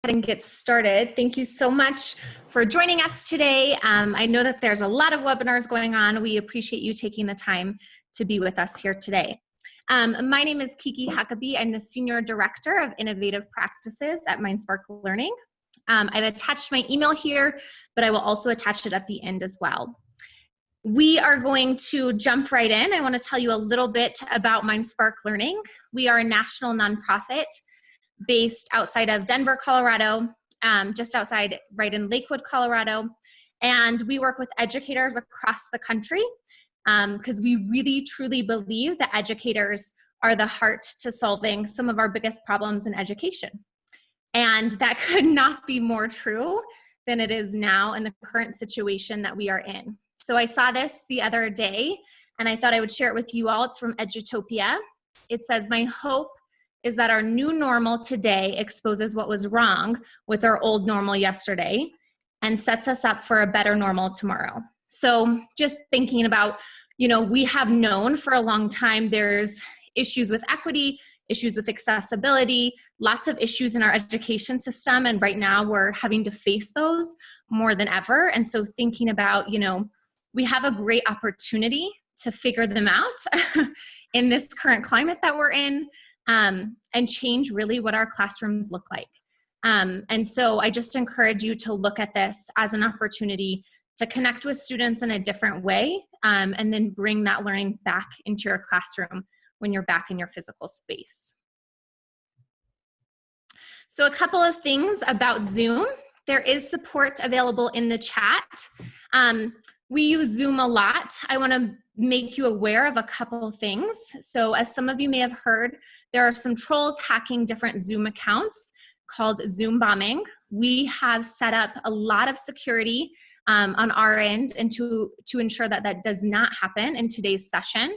and get started. Thank you so much for joining us today. I know that there's a lot of webinars going on. We appreciate you taking the time to be with us here today. My name is Kiki. I'm the Senior Director of Innovative Practices at MindSpark Learning. I've attached my email here, but I will also attach it at the end as well. We are going to jump right in. I want to tell you a little bit about MindSpark Learning. We are a national nonprofit based outside of Denver, Colorado, just outside right in Lakewood, Colorado. And we work with educators across the country because we really, truly believe that educators are the heart to solving some of our biggest problems in education. And that could not be more true than it is now in the current situation that we are in. So I saw this the other day, and I thought I would share it with you all. It's from Edutopia. It says, "My hope is that our new normal today exposes what was wrong with our old normal yesterday and sets us up for a better normal tomorrow." So just thinking about, we have known for a long time there's issues with equity, issues with accessibility, lots of issues in our education system. And right now we're having to face those more than ever. And so thinking about, we have a great opportunity to figure them out in this current climate that we're in. And change really what our classrooms look like. And so I just encourage you to look at this as an opportunity to connect with students in a different way, and then bring that learning back into your classroom when you're back in your physical space. So a couple of things about Zoom. There is support available in the chat. We use Zoom a lot. I want to make you aware of a couple things. So as some of you may have heard, there are some trolls hacking different Zoom accounts called Zoom bombing. We have set up a lot of security on our end and to ensure that that does not happen in today's session.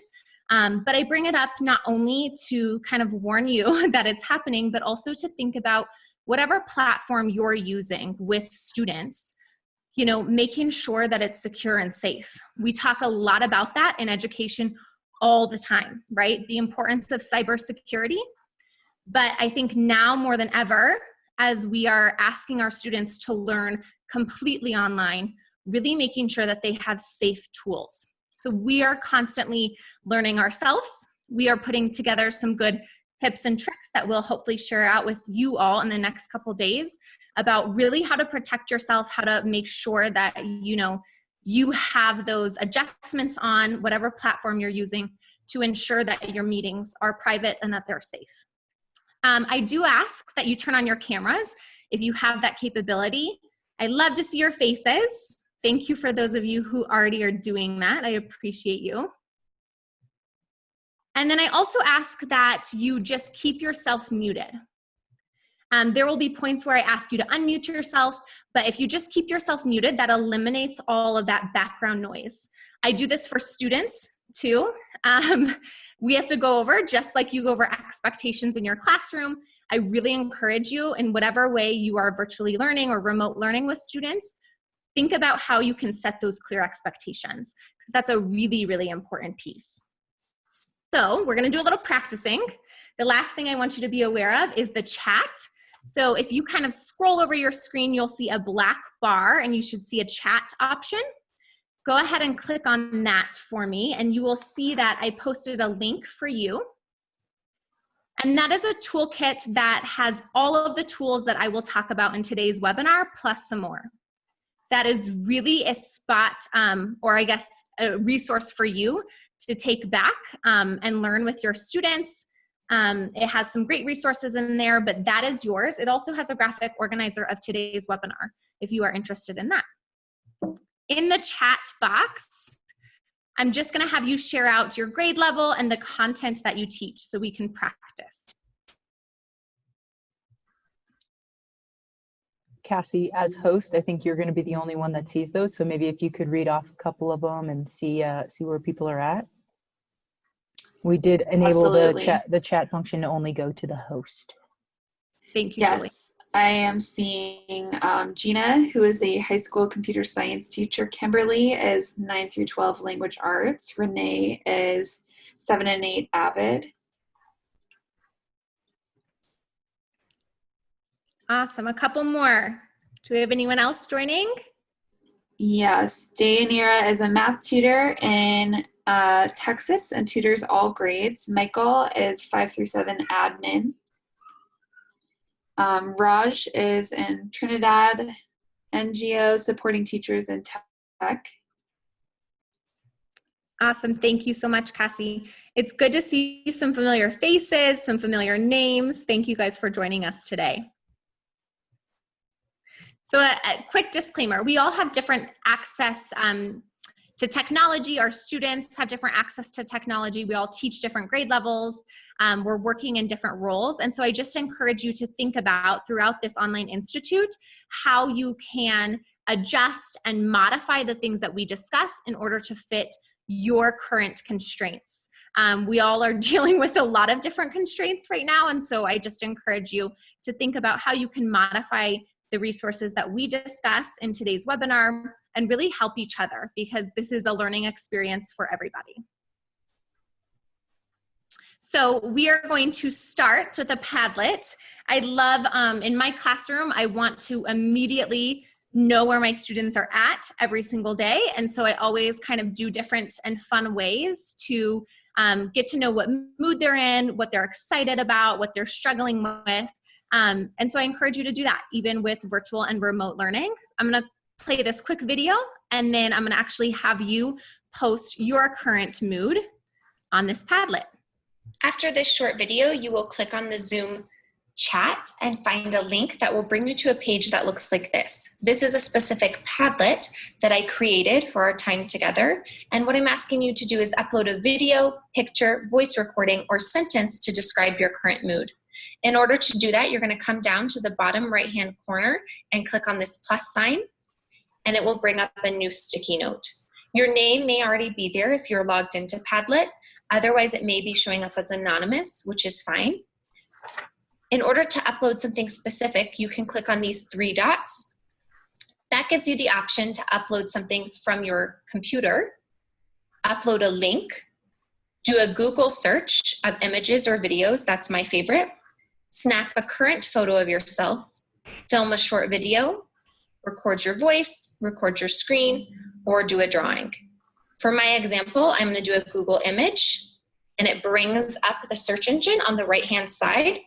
But I bring it up not only to kind of warn you that it's happening, but also to think about whatever platform you're using with students, making sure that it's secure and safe. We talk a lot about that in education all the time, right? The importance of cybersecurity. But I think now more than ever, as we are asking our students to learn completely online, really making sure that they have safe tools. So we are constantly learning ourselves. We are putting together some good tips and tricks that we'll hopefully share out with you all in the next couple days about really how to protect yourself, how to make sure that, you have those adjustments on whatever platform you're using to ensure that your meetings are private and that they're safe. I do ask that you turn on your cameras if you have that capability. I love to see your faces. Thank you for those of you who already are doing that. I appreciate you. And then I also ask that you just keep yourself muted. There will be points where I ask you to unmute yourself, but if you just keep yourself muted, that eliminates all of that background noise. I do this for students too. We have to go over, just like you go over expectations in your classroom. I really encourage you, in whatever way you are virtually learning or remote learning with students, think about how you can set those clear expectations, because that's a really, really important piece. So we're going to do a little practicing. The last thing I want you to be aware of is the chat. So if you kind of scroll over your screen, you'll see a black bar and you should see a chat option. Go ahead and click on that for me and you will see that I posted a link for you. And that is a toolkit that has all of the tools that I will talk about in today's webinar, plus some more. That is really a spot, or I guess a resource for you to take back and learn with your students. It has some great resources in there, but that is yours. It also has a graphic organizer of today's webinar, if you are interested in that. In the chat box, I'm just gonna have you share out your grade level and the content that you teach so we can practice. Cassie, as host, I think you're going to be the only one that sees those. So maybe if you could read off a couple of them and see where people are at. We did enable the chat function to only go to the host. Thank you, Yes, Julie. I am seeing Gina, who is a high school computer science teacher. Kimberly is 9 through 12 language arts. Renee is 7 and 8 Avid. Awesome. A couple more. Do we have anyone else joining? Yes, Deyanira is a math tutor in Texas and tutors all grades. Michael is 5 through 7 admin. Raj is in Trinidad, NGO, supporting teachers in tech. Awesome. Thank you so much, Cassie. It's good to see some familiar faces, some familiar names. Thank you guys for joining us today. So a quick disclaimer, we all have different access to technology. Our students have different access to technology. We all teach different grade levels. We're working in different roles. And so I just encourage you to think about throughout this online institute, how you can adjust and modify the things that we discuss in order to fit your current constraints. We all are dealing with a lot of different constraints right now. And so I just encourage you to think about how you can modify the resources that we discuss in today's webinar and really help each other, because this is a learning experience for everybody. So we are going to start with a Padlet. I love, in my classroom, I want to immediately know where my students are at every single day. And so I always kind of do different and fun ways to get to know what mood they're in, what they're excited about, what they're struggling with. And so I encourage you to do that, even with virtual and remote learning. I'm going to play this quick video, and then I'm going to actually have you post your current mood on this Padlet. After this short video, you will click on the Zoom chat and find a link that will bring you to a page that looks like this. This is a specific Padlet that I created for our time together. And what I'm asking you to do is upload a video, picture, voice recording, or sentence to describe your current mood. In order to do that, you're going to come down to the bottom right-hand corner and click on this plus sign, and it will bring up a new sticky note. Your name may already be there if you're logged into Padlet. Otherwise, it may be showing up as anonymous, which is fine. In order to upload something specific, you can click on these 3 dots. That gives you the option to upload something from your computer, upload a link, do a Google search of images or videos, that's my favorite, snap a current photo of yourself, film a short video, record your voice, record your screen, or do a drawing. For my example, I'm going to do a Google image, and it brings up the search engine on the right-hand side.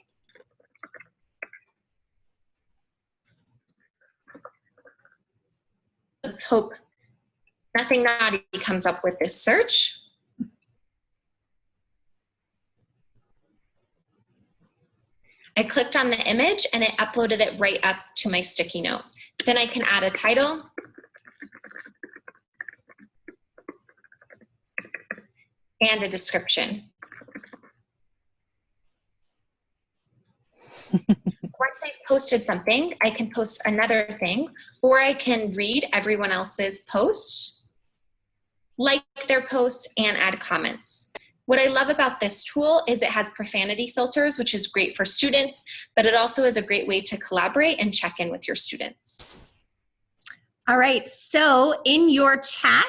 Let's hope nothing naughty comes up with this search. I clicked on the image and it uploaded it right up to my sticky note. Then I can add a title. And a description. Once I've posted something, I can post another thing, or I can read everyone else's posts, like their posts, and add comments. What I love about this tool is it has profanity filters, which is great for students, but it also is a great way to collaborate and check in with your students. All right, so in your chat,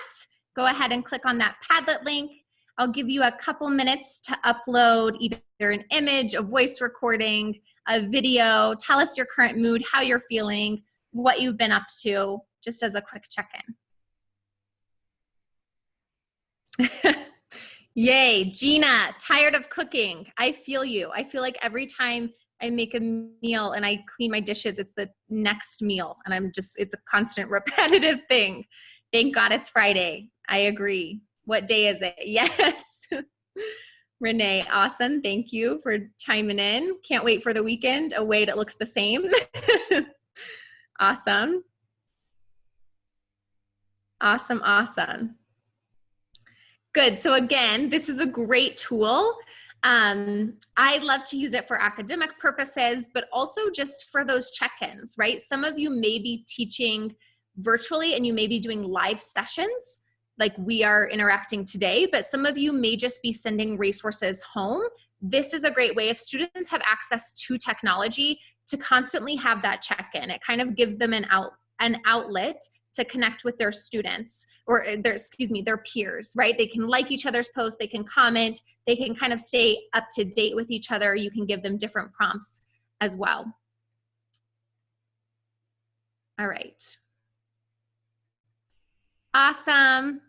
go ahead and click on that Padlet link. I'll give you a couple minutes to upload either an image, a voice recording, a video. Tell us your current mood, how you're feeling, what you've been up to, just as a quick check-in. Yay, Gina, tired of cooking. I feel you. I feel like every time I make a meal and I clean my dishes, it's the next meal. And it's a constant repetitive thing. Thank God it's Friday. I agree. What day is it? Yes. Renee, awesome. Thank you for chiming in. Can't wait for the weekend. A way that looks the same. Awesome. Awesome, awesome. Good. So again, this is a great tool. I love to use it for academic purposes, but also just for those check-ins, right? Some of you may be teaching virtually and you may be doing live sessions like we are interacting today, but some of you may just be sending resources home. This is a great way if students have access to technology to constantly have that check-in. It kind of gives them an outlet to connect with their students or their peers, right? They can like each other's posts, they can comment, they can kind of stay up to date with each other. You can give them different prompts as well. All right. Awesome.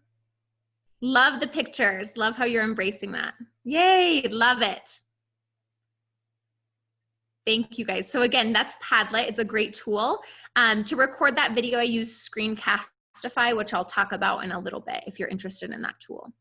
Love the pictures. Love how you're embracing that. Yay, love it. Thank you guys. So again, that's Padlet. It's a great tool. To record that video, I use Screencastify, which I'll talk about in a little bit if you're interested in that tool.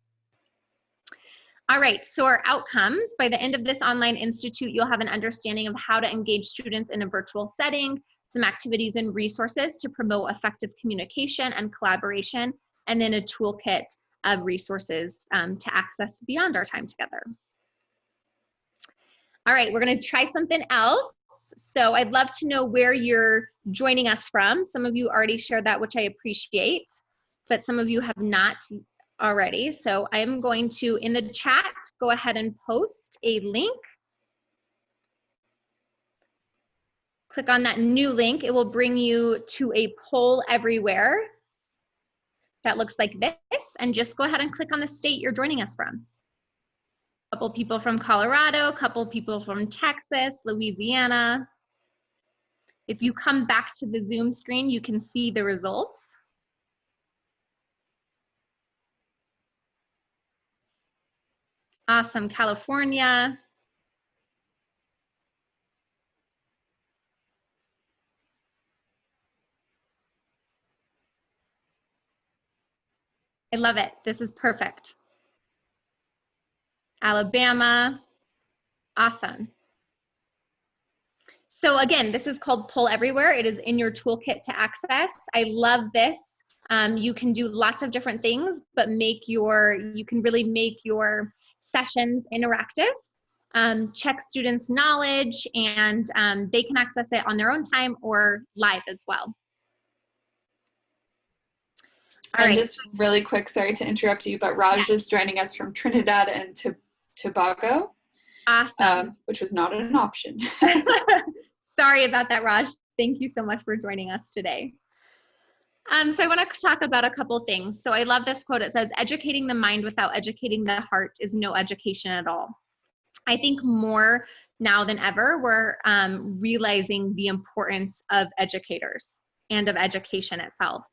All right, so our outcomes. By the end of this online institute, you'll have an understanding of how to engage students in a virtual setting, some activities and resources to promote effective communication and collaboration, and then a toolkit of resources to access beyond our time together. All right, we're gonna try something else. So I'd love to know where you're joining us from. Some of you already shared that, which I appreciate, but some of you have not already. So I'm going to, in the chat, go ahead and post a link. Click on that new link. It will bring you to a poll everywhere that looks like this, and just go ahead and click on the state you're joining us from. A couple people from Colorado, a couple people from Texas, Louisiana. If you come back to the Zoom screen, you can see the results. Awesome, California. I love it. This is perfect. Alabama. Awesome. So again, this is called Poll Everywhere. It is in your toolkit to access. I love this. You can do lots of different things, but you can really make your sessions interactive. Check students' knowledge, and they can access it on their own time or live as well. And just really quick, sorry to interrupt you, but Raj is joining us from Trinidad and Tobago. Awesome. Which was not an option. Sorry about that, Raj. Thank you so much for joining us today. So I want to talk about a couple things. So I love this quote. It says, educating the mind without educating the heart is no education at all. I think more now than ever, we're realizing the importance of educators and of education itself.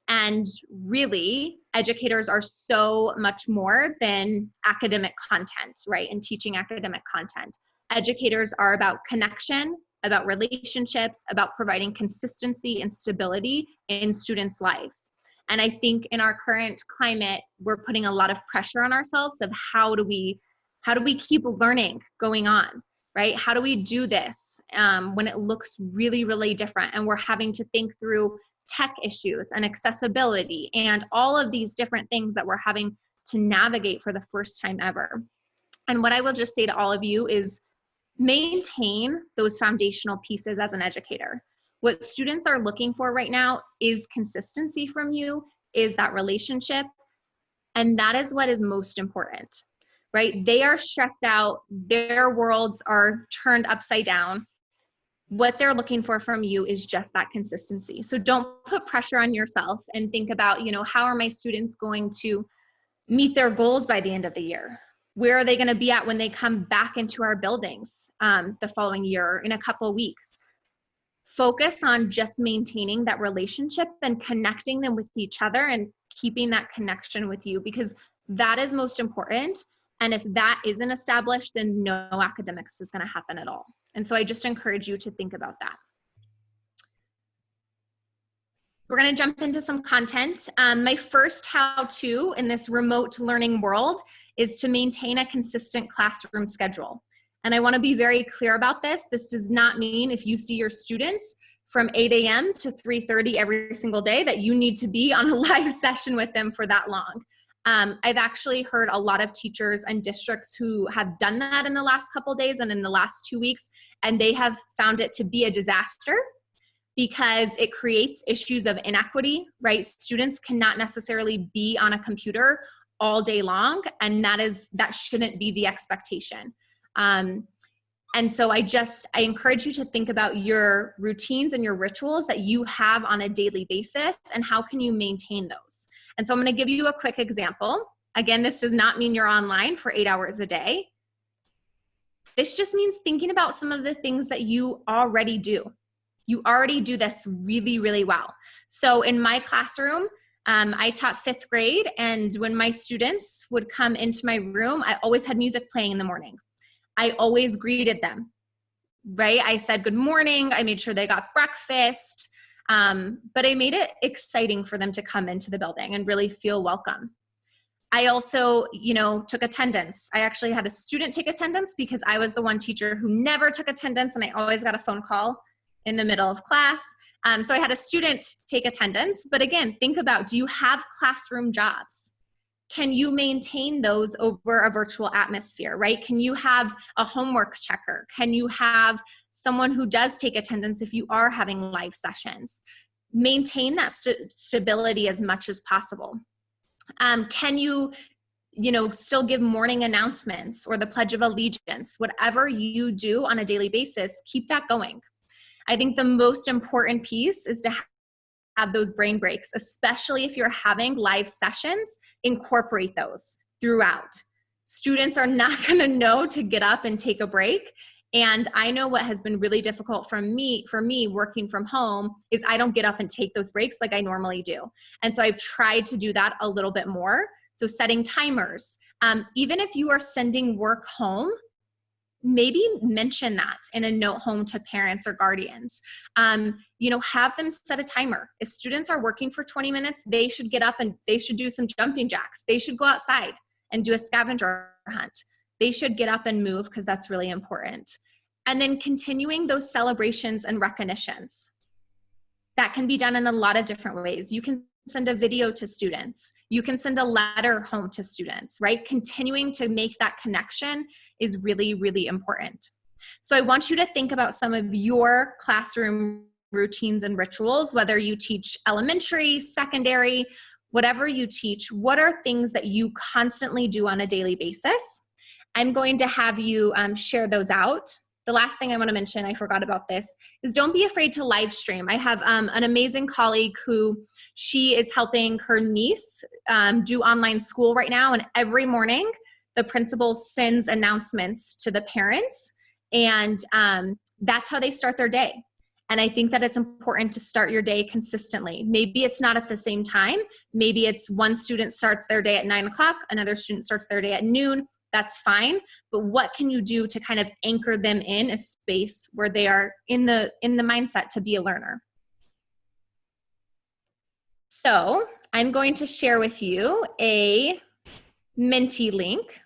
And really, educators are so much more than academic content, right? And teaching academic content. Educators are about connection, about relationships, about providing consistency and stability in students' lives. And I think in our current climate, we're putting a lot of pressure on ourselves of how do we keep learning going on, right? How do we do this when it looks really, really different? And we're having to think through tech issues and accessibility and all of these different things that we're having to navigate for the first time ever. And what I will just say to all of you is maintain those foundational pieces as an educator. What students are looking for right now is consistency from you, is that relationship, and that is what is most important, right? They are stressed out, their worlds are turned upside down. What they're looking for from you is just that consistency. So don't put pressure on yourself and think about, how are my students going to meet their goals by the end of the year? Where are they going to be at when they come back into our buildings the following year, in a couple of weeks? Focus on just maintaining that relationship and connecting them with each other and keeping that connection with you, because that is most important. And if that isn't established, then no academics is going to happen at all. And so I just encourage you to think about that. We're going to jump into some content. My first how-to in this remote learning world is to maintain a consistent classroom schedule. And I want to be very clear about this. This does not mean if you see your students from 8 a.m. to 3:30 every single day that you need to be on a live session with them for that long. I've actually heard a lot of teachers and districts who have done that in the last couple days and in the last 2 weeks, and they have found it to be a disaster because it creates issues of inequity, right? Students cannot necessarily be on a computer all day long, and that shouldn't be the expectation. And so I encourage you to think about your routines and your rituals that you have on a daily basis, and how can you maintain those? And so I'm going to give you a quick example. Again, this does not mean you're online for 8 hours a day. This just means thinking about some of the things that you already do. You already do this really, really well. So in my classroom, I taught 5th grade, and when my students would come into my room, I always had music playing in the morning. I always greeted them, right? I said good morning. I made sure they got breakfast, but I made it exciting for them to come into the building and really feel welcome. I also, took attendance. I actually had a student take attendance because I was the one teacher who never took attendance, and I always got a phone call in the middle of class. So I had a student take attendance. But again, think about, do you have classroom jobs? Can you maintain those over a virtual atmosphere, right? Can you have a homework checker? Can you have someone who does take attendance if you are having live sessions? Maintain that stability as much as possible. Can you, still give morning announcements or the Pledge of Allegiance? Whatever you do on a daily basis, keep that going. I think the most important piece is to have those brain breaks, especially if you're having live sessions. Incorporate those throughout. Students are not going to know to get up and take a break. And I know what has been really difficult for me working from home is I don't get up and take those breaks like I normally do. And so I've tried to do that a little bit more. So setting timers, even if you are sending work home, maybe mention that in a note home to parents or guardians. Have them set a timer. If students are working for 20 minutes, they should get up and they should do some jumping jacks. They should go outside and do a scavenger hunt. They should get up and move because that's really important. And then continuing those celebrations and recognitions. That can be done in a lot of different ways. You can send a video to students. You can send a letter home to students, right? Continuing to make that connection is really, really important. So I want you to think about some of your classroom routines and rituals, whether you teach elementary, secondary, whatever you teach. What are things that you constantly do on a daily basis? I'm going to have you share those out. The last thing I want to mention, I forgot about this, is don't be afraid to live stream. I have an amazing colleague who she is helping her niece do online school right now. And every morning, the principal sends announcements to the parents. And that's how they start their day. And I think that it's important to start your day consistently. Maybe it's not at the same time. Maybe it's one student starts their day at 9 o'clock, another student starts their day at noon. That's fine. But what can you do to kind of anchor them in a space where they are in the mindset to be a learner? So I'm going to share with you a Menti link.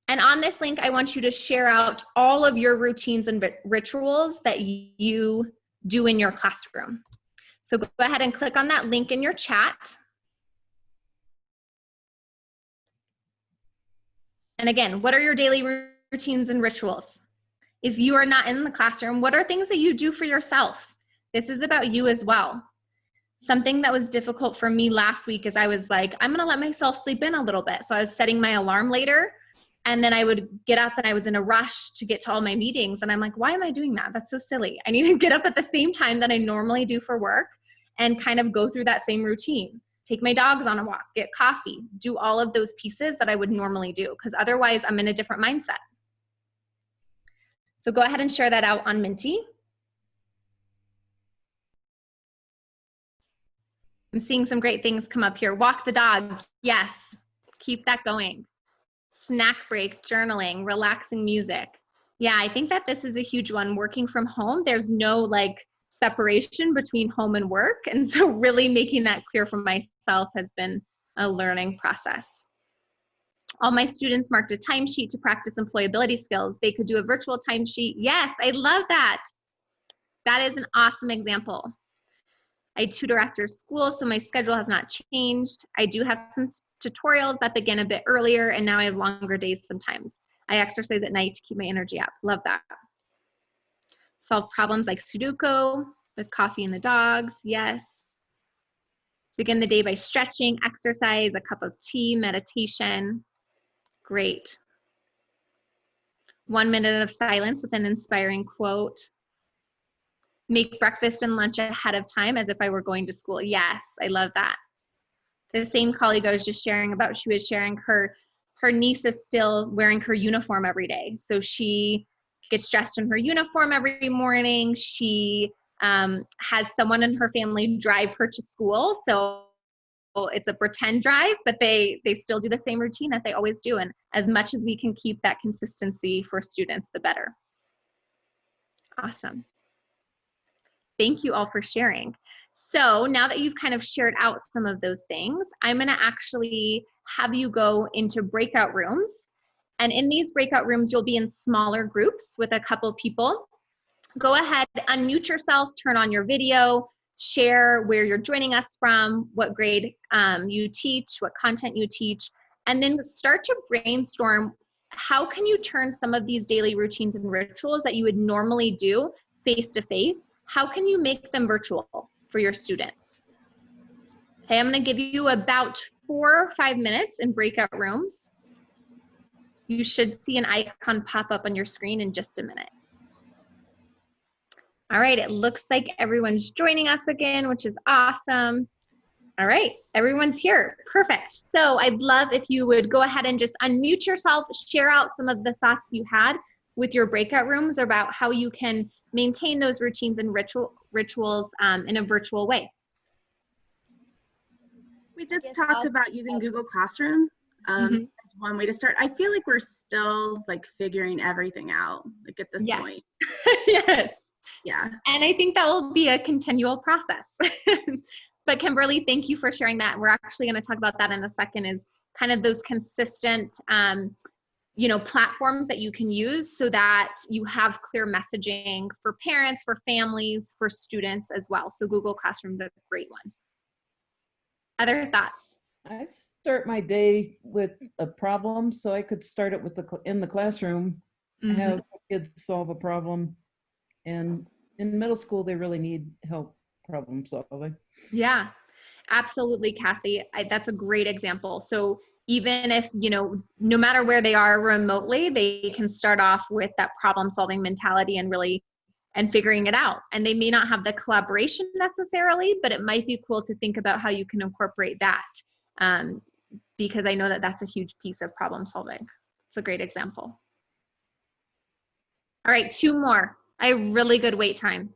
And on this link, I want you to share out all of your routines and rituals that you do in your classroom. So go ahead and click on that link in your chat. And again, what are your daily routines and rituals? If you are not in the classroom, what are things that you do for yourself? This is about you as well. Something that was difficult for me last week is I was like, I'm gonna let myself sleep in a little bit. So I was setting my alarm later, and then I would get up and I was in a rush to get to all my meetings. And I'm like, why am I doing that? That's so silly. I need to get up at the same time that I normally do for work and kind of go through that same routine. Take my dogs on a walk, get coffee, do all of those pieces that I would normally do, because otherwise I'm in a different mindset. So go ahead and share that out on Menti. I'm seeing some great things come up here. Walk the dog. Yes, keep that going. Snack break, journaling, relaxing music. Yeah, I think that this is a huge one. Working from home, there's no separation between home and work. And so really making that clear for myself has been a learning process. All my students marked a timesheet to practice employability skills. They could do a virtual timesheet. Yes, I love that. That is an awesome example. I tutor after school, so my schedule has not changed. I do have some tutorials that begin a bit earlier, and now I have longer days sometimes. I exercise at night to keep my energy up. Love that. Solve problems like Sudoku with coffee and the dogs. Yes. Begin the day by stretching, exercise, a cup of tea, meditation. Great. 1 minute of silence with an inspiring quote. Make breakfast and lunch ahead of time as if I were going to school. Yes, I love that. The same colleague I was just sharing about, she was sharing her niece is still wearing her uniform every day. So she gets dressed in her uniform every morning. She has someone in her family drive her to school. So it's a pretend drive, but they still do the same routine that they always do. And as much as we can keep that consistency for students, the better. Awesome. Thank you all for sharing. So now that you've kind of shared out some of those things, I'm going to actually have you go into breakout rooms. And in these breakout rooms, you'll be in smaller groups with a couple people. Go ahead, unmute yourself, turn on your video, share where you're joining us from, what grade you teach, what content you teach, and then start to brainstorm how can you turn some of these daily routines and rituals that you would normally do face-to-face, how can you make them virtual for your students? Okay, I'm going to give you about 4 or 5 minutes in breakout rooms. You should see an icon pop up on your screen in just a minute. All right, it looks like everyone's joining us again, which is awesome. All right, everyone's here. Perfect. So I'd love if you would go ahead and just unmute yourself, share out some of the thoughts you had with your breakout rooms about how you can maintain those routines and rituals in a virtual way. We just talked about using Google Classroom as one way to start. I feel like we're still like figuring everything out like at this point. Yes. Yeah. And I think that will be a continual process. But Kimberly, thank you for sharing that. We're actually going to talk about that in a second, is kind of those consistent, platforms that you can use so that you have clear messaging for parents, for families, for students as well. So Google Classroom is a great one. Other thoughts? I start my day with a problem, so I could start it with in the classroom, have kids solve a problem. And in middle school, they really need help problem solving. Yeah, absolutely, Kathy. That's a great example. So even if, no matter where they are remotely, they can start off with that problem solving mentality and figuring it out. And they may not have the collaboration necessarily, but it might be cool to think about how you can incorporate that. Because I know that that's a huge piece of problem solving. It's a great example. All right, 2 more. I have really good wait time.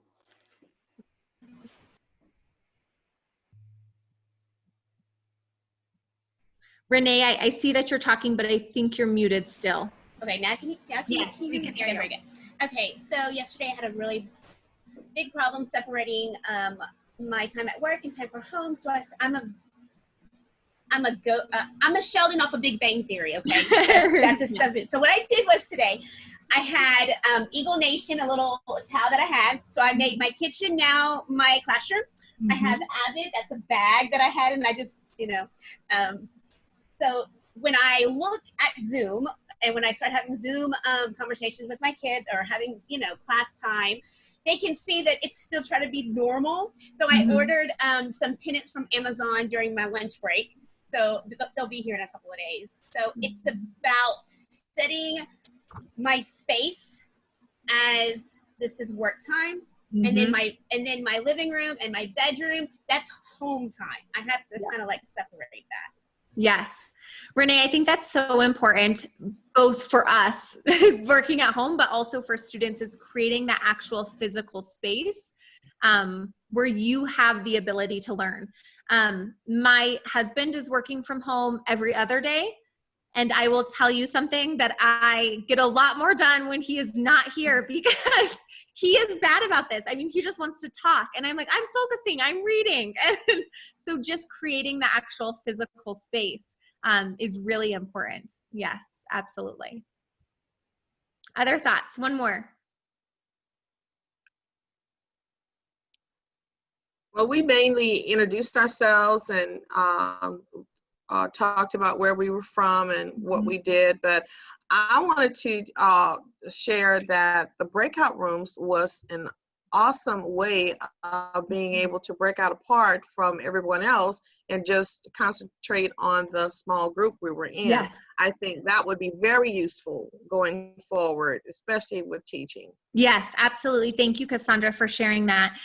Renee, I see that you're talking, but I think you're muted still. Okay, now can you Yes, we can hear you. very good. Okay, so yesterday I had a really big problem separating my time at work and time for home. So I'm a Sheldon off of Big Bang Theory, okay? That just does it. So what I did was today, I had Eagle Nation, a little towel that I had. So I made my kitchen now my classroom. I have Avid, that's a bag that I had, and I just, so when I look at Zoom, and when I start having Zoom conversations with my kids or having, class time, they can see that it's still trying to be normal. So I ordered some pennants from Amazon during my lunch break. So they'll be here in a couple of days. So it's about setting my space as this is work time. And then my living room and my bedroom, that's home time. I have to kind of like separate that. Yes. Renee, I think that's so important, both for us working at home, but also for students, is creating that actual physical space where you have the ability to learn. My husband is working from home every other day. And I will tell you something, that I get a lot more done when he is not here, because he is bad about this. I mean, he just wants to talk. And I'm like, I'm focusing, I'm reading. And so just creating the actual physical space is really important. Yes, absolutely. Other thoughts? One more. Well, we mainly introduced ourselves and talked about where we were from and what we did, but I wanted to share that the breakout rooms was an awesome way of being able to break out apart from everyone else and just concentrate on the small group we were in. Yes. I think that would be very useful going forward, especially with teaching. Yes, absolutely. Thank you, Cassandra, for sharing that.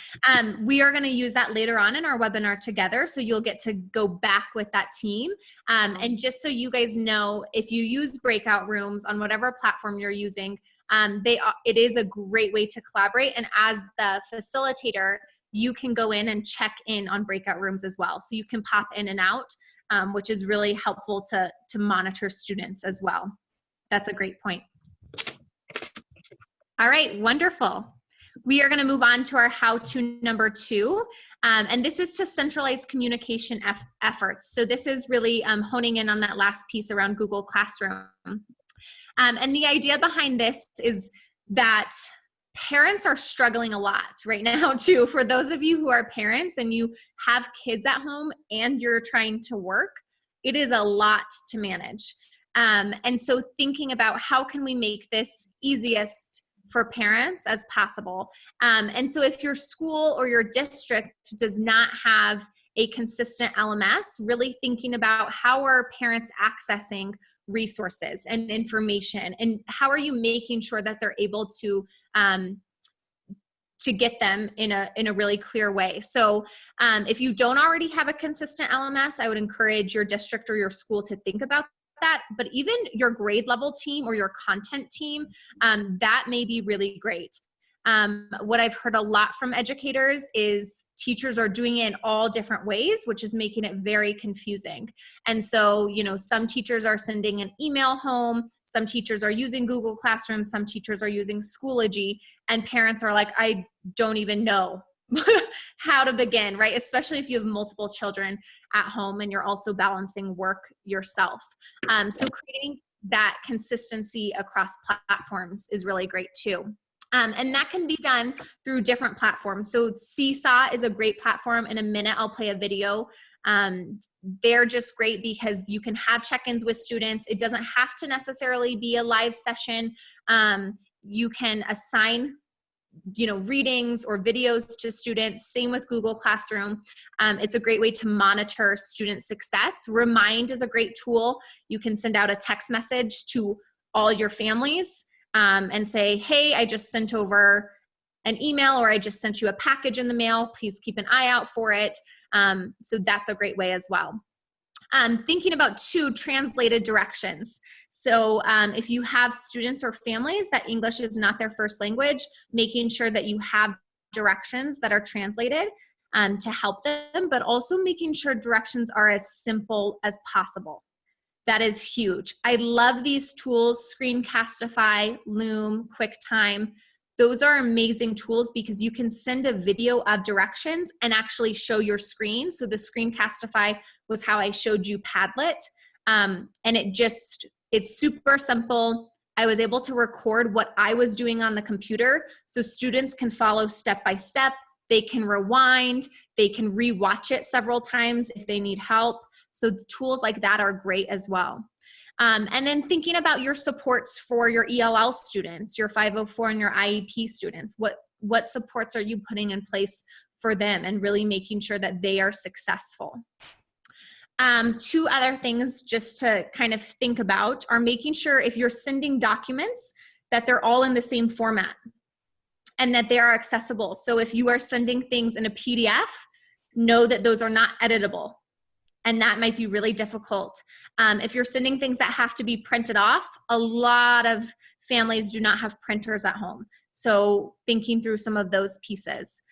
We are going to use that later on in our webinar together, so you'll get to go back with that team. And just so you guys know, if you use breakout rooms on whatever platform you're using, It is a great way to collaborate. And as the facilitator, you can go in and check in on breakout rooms as well. So you can pop in and out, which is really helpful to monitor students as well. That's a great point. All right, wonderful. We are going to move on to our how-to number 2. And this is to centralize communication efforts. So this is really honing in on that last piece around Google Classroom. And the idea behind this is that parents are struggling a lot right now too. For those of you who are parents and you have kids at home and you're trying to work, it is a lot to manage. And so thinking about how can we make this easiest for parents as possible. And so if your school or your district does not have a consistent LMS, really thinking about how are parents accessing resources and information, and how are you making sure that they're able to get them in a really clear way. So if you don't already have a consistent LMS, I would encourage your district or your school to think about that. But even your grade level team or your content team, that may be really great. What I've heard a lot from educators is teachers are doing it in all different ways, which is making it very confusing. And so, some teachers are sending an email home, some teachers are using Google Classroom, some teachers are using Schoology, and parents are like, I don't even know how to begin, right? Especially if you have multiple children at home and you're also balancing work yourself. So creating that consistency across platforms is really great too. And that can be done through different platforms. So Seesaw is a great platform. In a minute, I'll play a video. They're just great because you can have check-ins with students. It doesn't have to necessarily be a live session. You can assign readings or videos to students. Same with Google Classroom. It's a great way to monitor student success. Remind is a great tool. You can send out a text message to all your families and say, hey, I just sent over an email, or I just sent you a package in the mail. Please keep an eye out for it. So that's a great way as well. Thinking about 2 translated directions. So if you have students or families that English is not their first language, making sure that you have directions that are translated to help them, but also making sure directions are as simple as possible. That is huge. I love these tools, Screencastify, Loom, QuickTime. Those are amazing tools because you can send a video of directions and actually show your screen. So the Screencastify was how I showed you Padlet. And it's super simple. I was able to record what I was doing on the computer so students can follow step by step. They can rewind. They can rewatch it several times if they need help. So the tools like that are great as well. And then thinking about your supports for your ELL students, your 504 and your IEP students. What supports are you putting in place for them and really making sure that they are successful? 2 other things just to kind of think about are making sure if you're sending documents that they're all in the same format and that they are accessible. So if you are sending things in a PDF, know that those are not editable. And that might be really difficult. If you're sending things that have to be printed off, a lot of families do not have printers at home. So thinking through some of those pieces.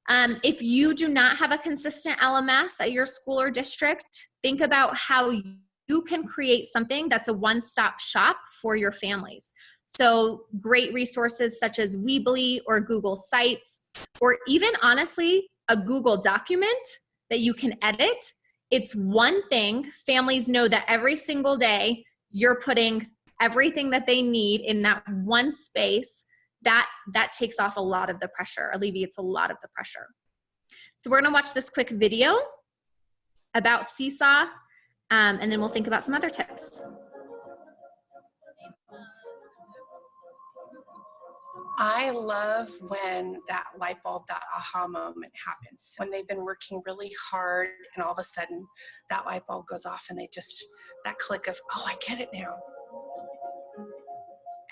If you do not have a consistent LMS at your school or district, think about how you can create something that's a one-stop shop for your families. So great resources such as Weebly or Google Sites, or even honestly, a Google document that you can edit. It's one thing. Families know that every single day you're putting everything that they need in that one space. That takes off a lot of the pressure, alleviates a lot of the pressure. So we're gonna watch this quick video about Seesaw, and then we'll think about some other tips. I love when that light bulb, that aha moment happens. When they've been working really hard and all of a sudden that light bulb goes off and that click of, oh, I get it now.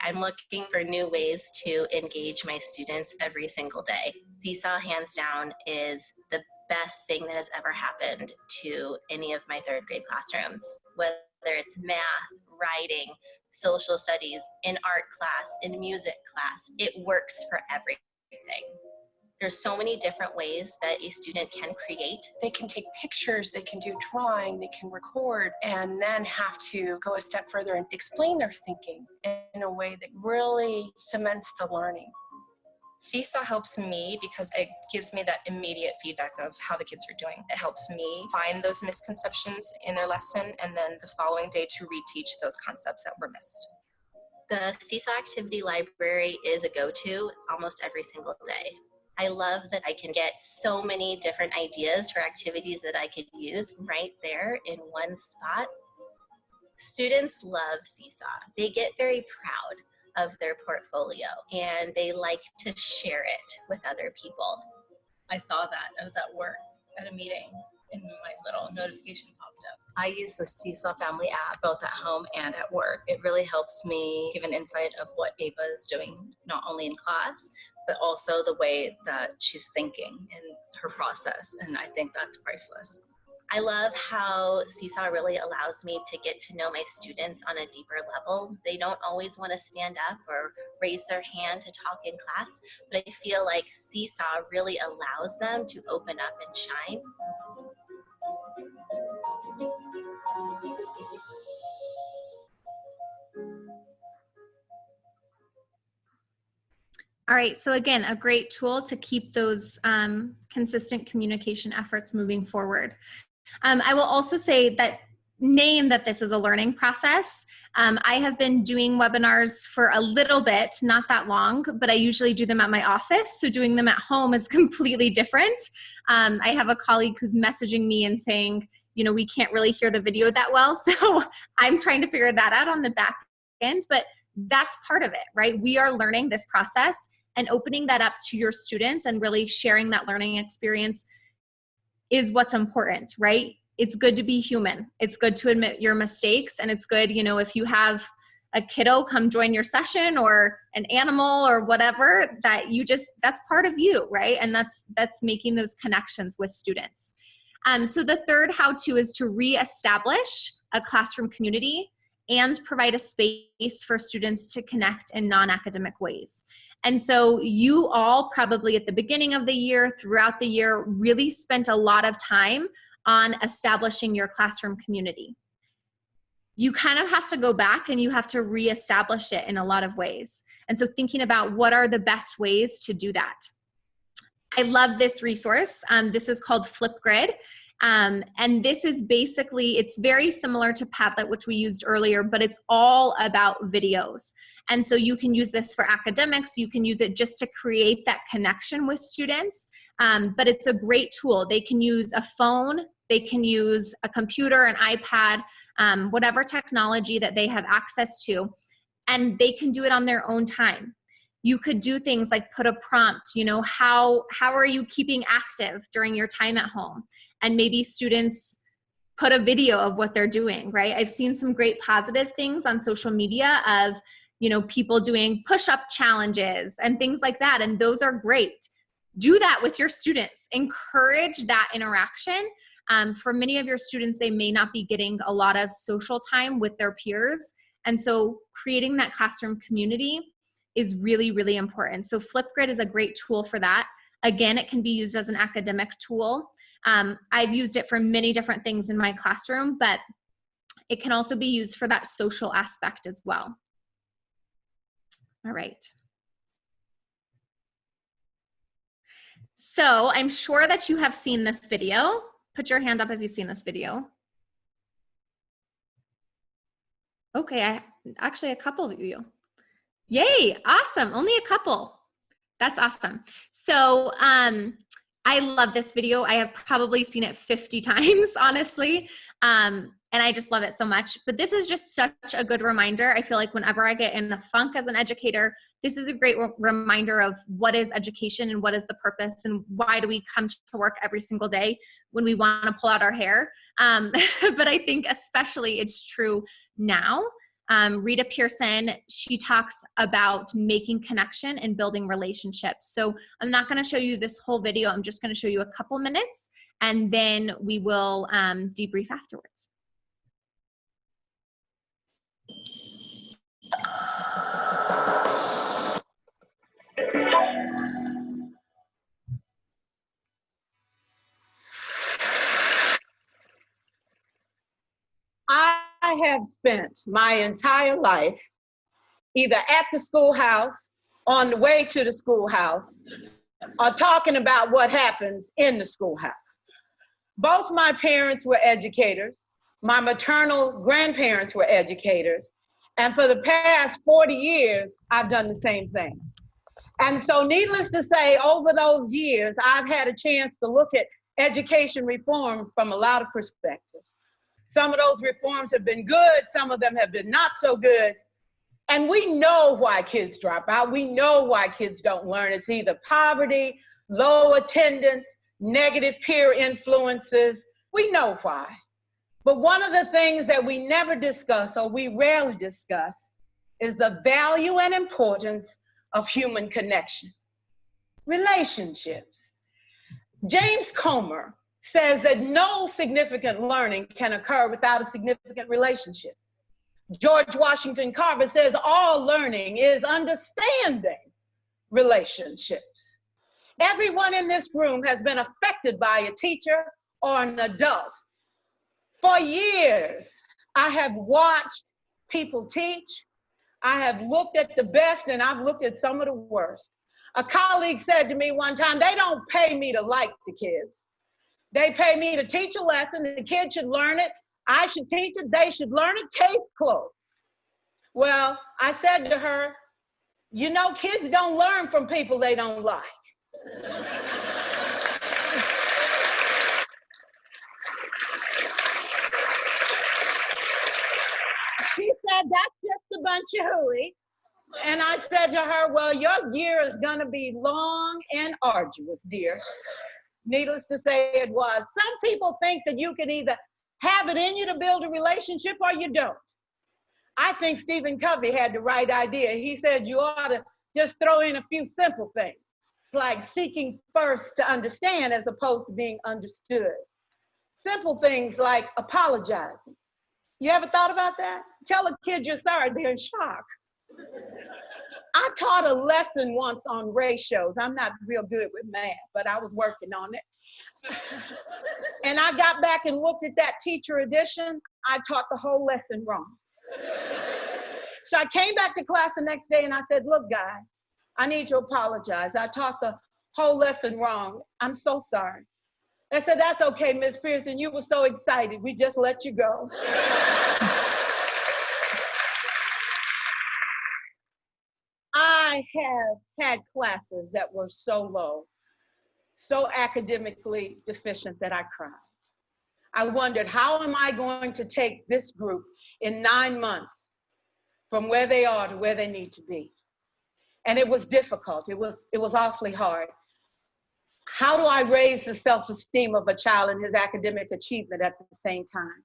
I'm looking for new ways to engage my students every single day. Seesaw, hands down, is the best thing that has ever happened to any of my 3rd grade classrooms. Whether it's math, writing, social studies, in art class, in music class. It works for everything. There's so many different ways that a student can create. They can take pictures, they can do drawing, they can record, and then have to go a step further and explain their thinking in a way that really cements the learning. Seesaw helps me because it gives me that immediate feedback of how the kids are doing. It helps me find those misconceptions in their lesson and then the following day to reteach those concepts that were missed. The Seesaw Activity Library is a go-to almost every single day. I love that I can get so many different ideas for activities that I could use right there in one spot. Students love Seesaw. They get very proud of their portfolio and they like to share it with other people. I saw that. I was at work at a meeting and my little notification popped up. I use the Seesaw Family app both at home and at work. It really helps me give an insight of what Ava is doing, not only in class, but also the way that she's thinking in her process. And I think that's priceless. I love how Seesaw really allows me to get to know my students on a deeper level. They don't always want to stand up or raise their hand to talk in class, but I feel like Seesaw really allows them to open up and shine. All right, so again, a great tool to keep those consistent communication efforts moving forward. I will also say that this is a learning process. I have been doing webinars for a little bit, not that long, but I usually do them at my office. So doing them at home is completely different. I have a colleague who's messaging me and saying, you know, we can't really hear the video that well. So I'm trying to figure that out on the back end, but that's part of it, right? We are learning this process and opening that up to your students and really sharing that learning experience is what's important, right? It's good to be human. It's good to admit your mistakes. And it's good, you know, if you have a kiddo come join your session or an animal or whatever, that you just, that's part of you, right? And that's making those connections with students. So the third how-to is to reestablish a classroom community and provide a space for students to connect in non-academic ways. And so you all probably at the beginning of the year, throughout the year, really spent a lot of time on establishing your classroom community. You kind of have to go back and you have to reestablish it in a lot of ways. And so thinking about what are the best ways to do that. I love this resource. This is called Flipgrid. And this is basically, it's very similar to Padlet, which we used earlier, but it's all about videos. And so you can use this for academics. You can use it just to create that connection with students. But it's a great tool. They can use a phone. They can use a computer, an iPad, whatever technology that they have access to, and they can do it on their own time. You could do things like put a prompt, you know, how are you keeping active during your time at home? And maybe students put a video of what they're doing, right? I've seen some great positive things on social media of, you know, people doing push-up challenges and things like that. And those are great. Do that with your students. Encourage that interaction. For many of your students, they may not be getting a lot of social time with their peers. And so creating that classroom community is really, really important. So Flipgrid is a great tool for that. Again, it can be used as an academic tool. I've used it for many different things in my classroom, but it can also be used for that social aspect as well. All right. So I'm sure that you have seen this video. Put your hand up if you've seen this video. Okay, actually a couple of you. Yay, awesome, only a couple. That's awesome. So I love this video. I have probably seen it 50 times, honestly. And I just love it so much. But this is just such a good reminder. I feel like whenever I get in a funk as an educator, this is a great reminder of what is education and what is the purpose and why do we come to work every single day when we want to pull out our hair. But I think especially it's true now. Rita Pearson, she talks about making connection and building relationships. So I'm not going to show you this whole video. I'm just going to show you a couple minutes and then we will debrief afterwards. I have spent my entire life either at the schoolhouse, on the way to the schoolhouse, or talking about what happens in the schoolhouse. Both my parents were educators. My maternal grandparents were educators. And for the past 40 years, I've done the same thing. And so needless to say, over those years, I've had a chance to look at education reform from a lot of perspectives. Some of those reforms have been good, some of them have been not so good. And we know why kids drop out. We know why kids don't learn. It's either poverty, low attendance, negative peer influences. We know why. But one of the things that we never discuss, or we rarely discuss, is the value and importance of human connection, relationships. James Comer says that no significant learning can occur without a significant relationship. George Washington Carver says all learning is understanding relationships. Everyone in this room has been affected by a teacher or an adult. For years, I have watched people teach. I have looked at the best and I've looked at some of the worst. A colleague said to me one time, they don't pay me to like the kids. They pay me to teach a lesson, the kids should learn it, I should teach it, they should learn it, case closed. Well, I said to her, you know, kids don't learn from people they don't like. She said, that's just a bunch of hooey. And I said to her, well, your year is gonna be long and arduous, dear. Needless to say, it was. Some people think that you can either have it in you to build a relationship or you don't. I think Stephen Covey had the right idea. He said you ought to just throw in a few simple things, like seeking first to understand as opposed to being understood. Simple things like apologizing. You ever thought about that? Tell a kid you're sorry, they're in shock. I taught a lesson once on ratios. I'm not real good with math, but I was working on it. And I got back and looked at that teacher edition. I taught the whole lesson wrong. So I came back to class the next day and I said, look, guys, I need to apologize. I taught the whole lesson wrong. I'm so sorry. They said, that's okay, Miss Pearson. You were so excited. We just let you go. I have had classes that were so low, so academically deficient that I cried. I wondered, how am I going to take this group in 9 months from where they are to where they need to be? And it was difficult. It was awfully hard. How do I raise the self-esteem of a child and his academic achievement at the same time?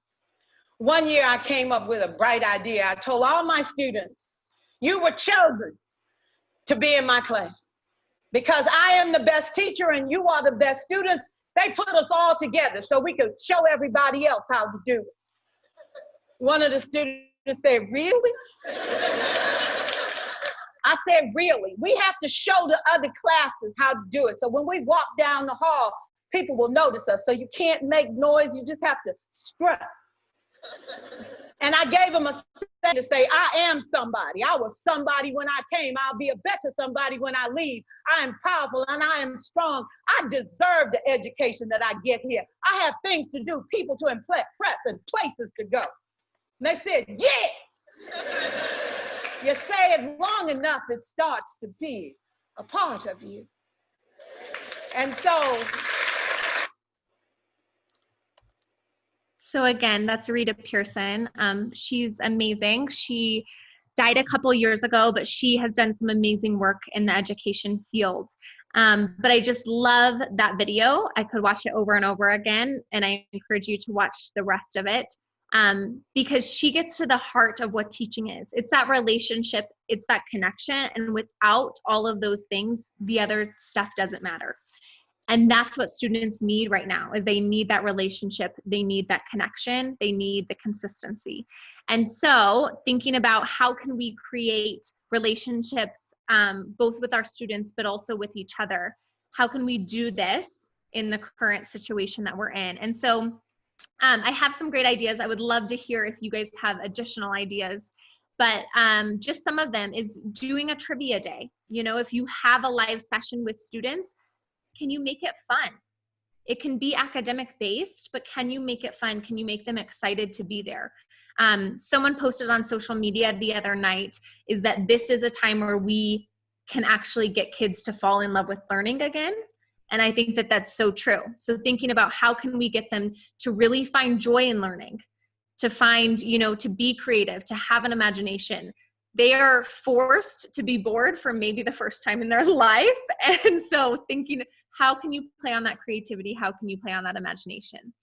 One year I came up with a bright idea. I told all my students, you were chosen to be in my class because I am the best teacher and you are the best students. They put us all together so we could show everybody else how to do it. One of the students said, really? I said, really? We have to show the other classes how to do it. So when we walk down the hall, people will notice us. So you can't make noise, you just have to strut. And I gave them a thing to say, I am somebody. I was somebody when I came. I'll be a better somebody when I leave. I am powerful and I am strong. I deserve the education that I get here. I have things to do, people to impress, and places to go. And they said, yeah. You say it long enough, it starts to be a part of you. And So again, that's Rita Pearson. She's amazing. She died a couple years ago, but she has done some amazing work in the education field. But I just love that video. I could watch it over and over again, and I encourage you to watch the rest of it because she gets to the heart of what teaching is. It's that relationship, it's that connection, and without all of those things, the other stuff doesn't matter. And that's what students need right now, is they need that relationship, they need that connection, they need the consistency. And so thinking about how can we create relationships both with our students, but also with each other? How can we do this in the current situation that we're in? And so I have some great ideas. I would love to hear if you guys have additional ideas, but just some of them is doing a trivia day. You know, if you have a live session with students, can you make it fun? It can be academic based, but can you make it fun? Can you make them excited to be there? Someone posted on social media the other night is that this is a time where we can actually get kids to fall in love with learning again. And I think that that's so true. So thinking about how can we get them to really find joy in learning, to find, you know, to be creative, to have an imagination. They are forced to be bored for maybe the first time in their life. And so thinking, how can you play on that creativity? How can you play on that imagination?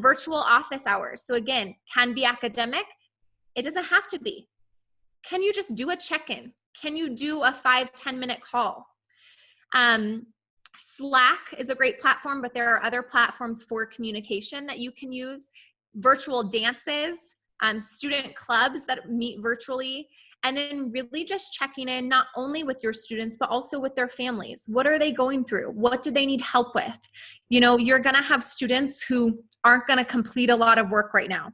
Virtual office hours. So again, can be academic. It doesn't have to be. Can you just do a check-in? Can you do a 5-10 minute call? Slack is a great platform, but there are other platforms for communication that you can use. Virtual dances, student clubs that meet virtually, and then really just checking in not only with your students, but also with their families. What are they going through? What do they need help with? You know, you're gonna have students who aren't gonna complete a lot of work right now.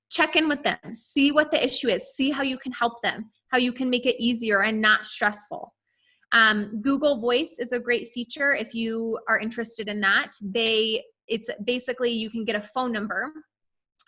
Check in with them, see what the issue is, see how you can help them, how you can make it easier and not stressful. Google Voice is a great feature if you are interested in that. It's basically you can get a phone number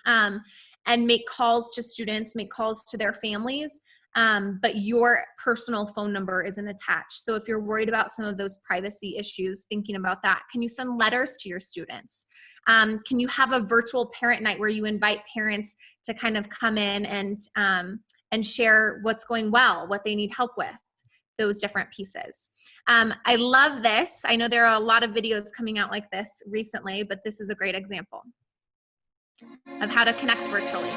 and make calls to students, make calls to their families, but your personal phone number isn't attached. So if you're worried about some of those privacy issues, thinking about that, can you send letters to your students? Can you have a virtual parent night where you invite parents to kind of come in and share what's going well, what they need help with? Those different pieces. I love this. I know there are a lot of videos coming out like this recently, but this is a great example of how to connect virtually.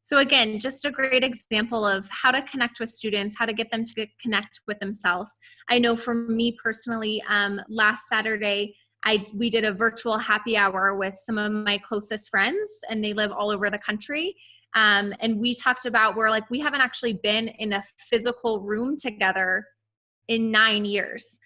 So again, just a great example of how to connect with students, how to get them to connect with themselves. I know for me personally, last Saturday, we did a virtual happy hour with some of my closest friends, and they live all over the country. And we talked about, we haven't actually been in a physical room together in 9 years.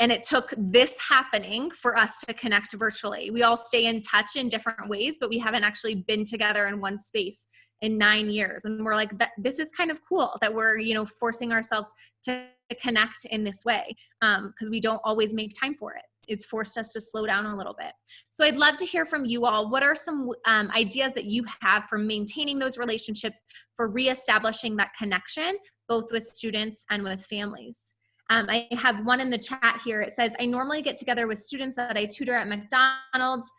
And it took this happening for us to connect virtually. We all stay in touch in different ways, but we haven't actually been together in one space in 9 years. And we're like, this is kind of cool that we're, forcing ourselves to connect in this way, because we don't always make time for it. It's forced us to slow down a little bit. So I'd love to hear from you all. What are some ideas that you have for maintaining those relationships, for reestablishing that connection, both with students and with families? I have one in the chat here. It says, I normally get together with students that I tutor at McDonald's.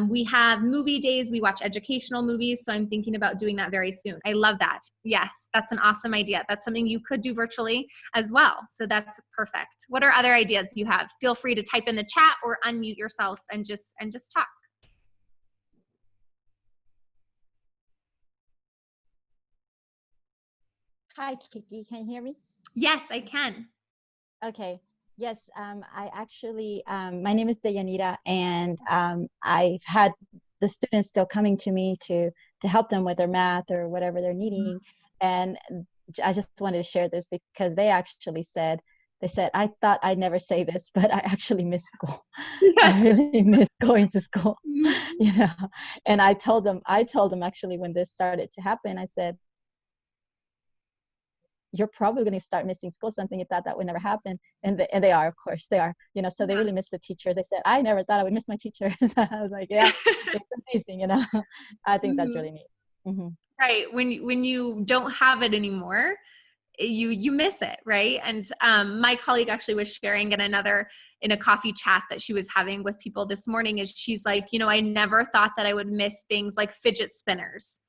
We have movie days. We watch educational movies. So I'm thinking about doing that very soon. I love that. Yes, that's an awesome idea. That's something you could do virtually as well. So that's perfect. What are other ideas you have? Feel free to type in the chat or unmute yourselves and just talk. Hi, Kiki. Can you hear me? Yes, I can. Okay. Yes, I actually, my name is Deyanira, and I've had the students still coming to me to help them with their math or whatever they're needing. And I just wanted to share this because they actually said, I thought I'd never say this, but I actually miss school. Yes. I really miss going to school, And I told them actually when this started to happen, I said, you're probably going to start missing school, something you thought that would never happen. And they are, of course, they are, you know, so they really miss the teachers. They said, I never thought I would miss my teachers. I was like, yeah, it's amazing, you know. I think that's really neat. Mm-hmm. Right. When you don't have it anymore, you miss it, right? And my colleague actually was sharing in a coffee chat that she was having with people this morning, is she's like, you know, I never thought that I would miss things like fidget spinners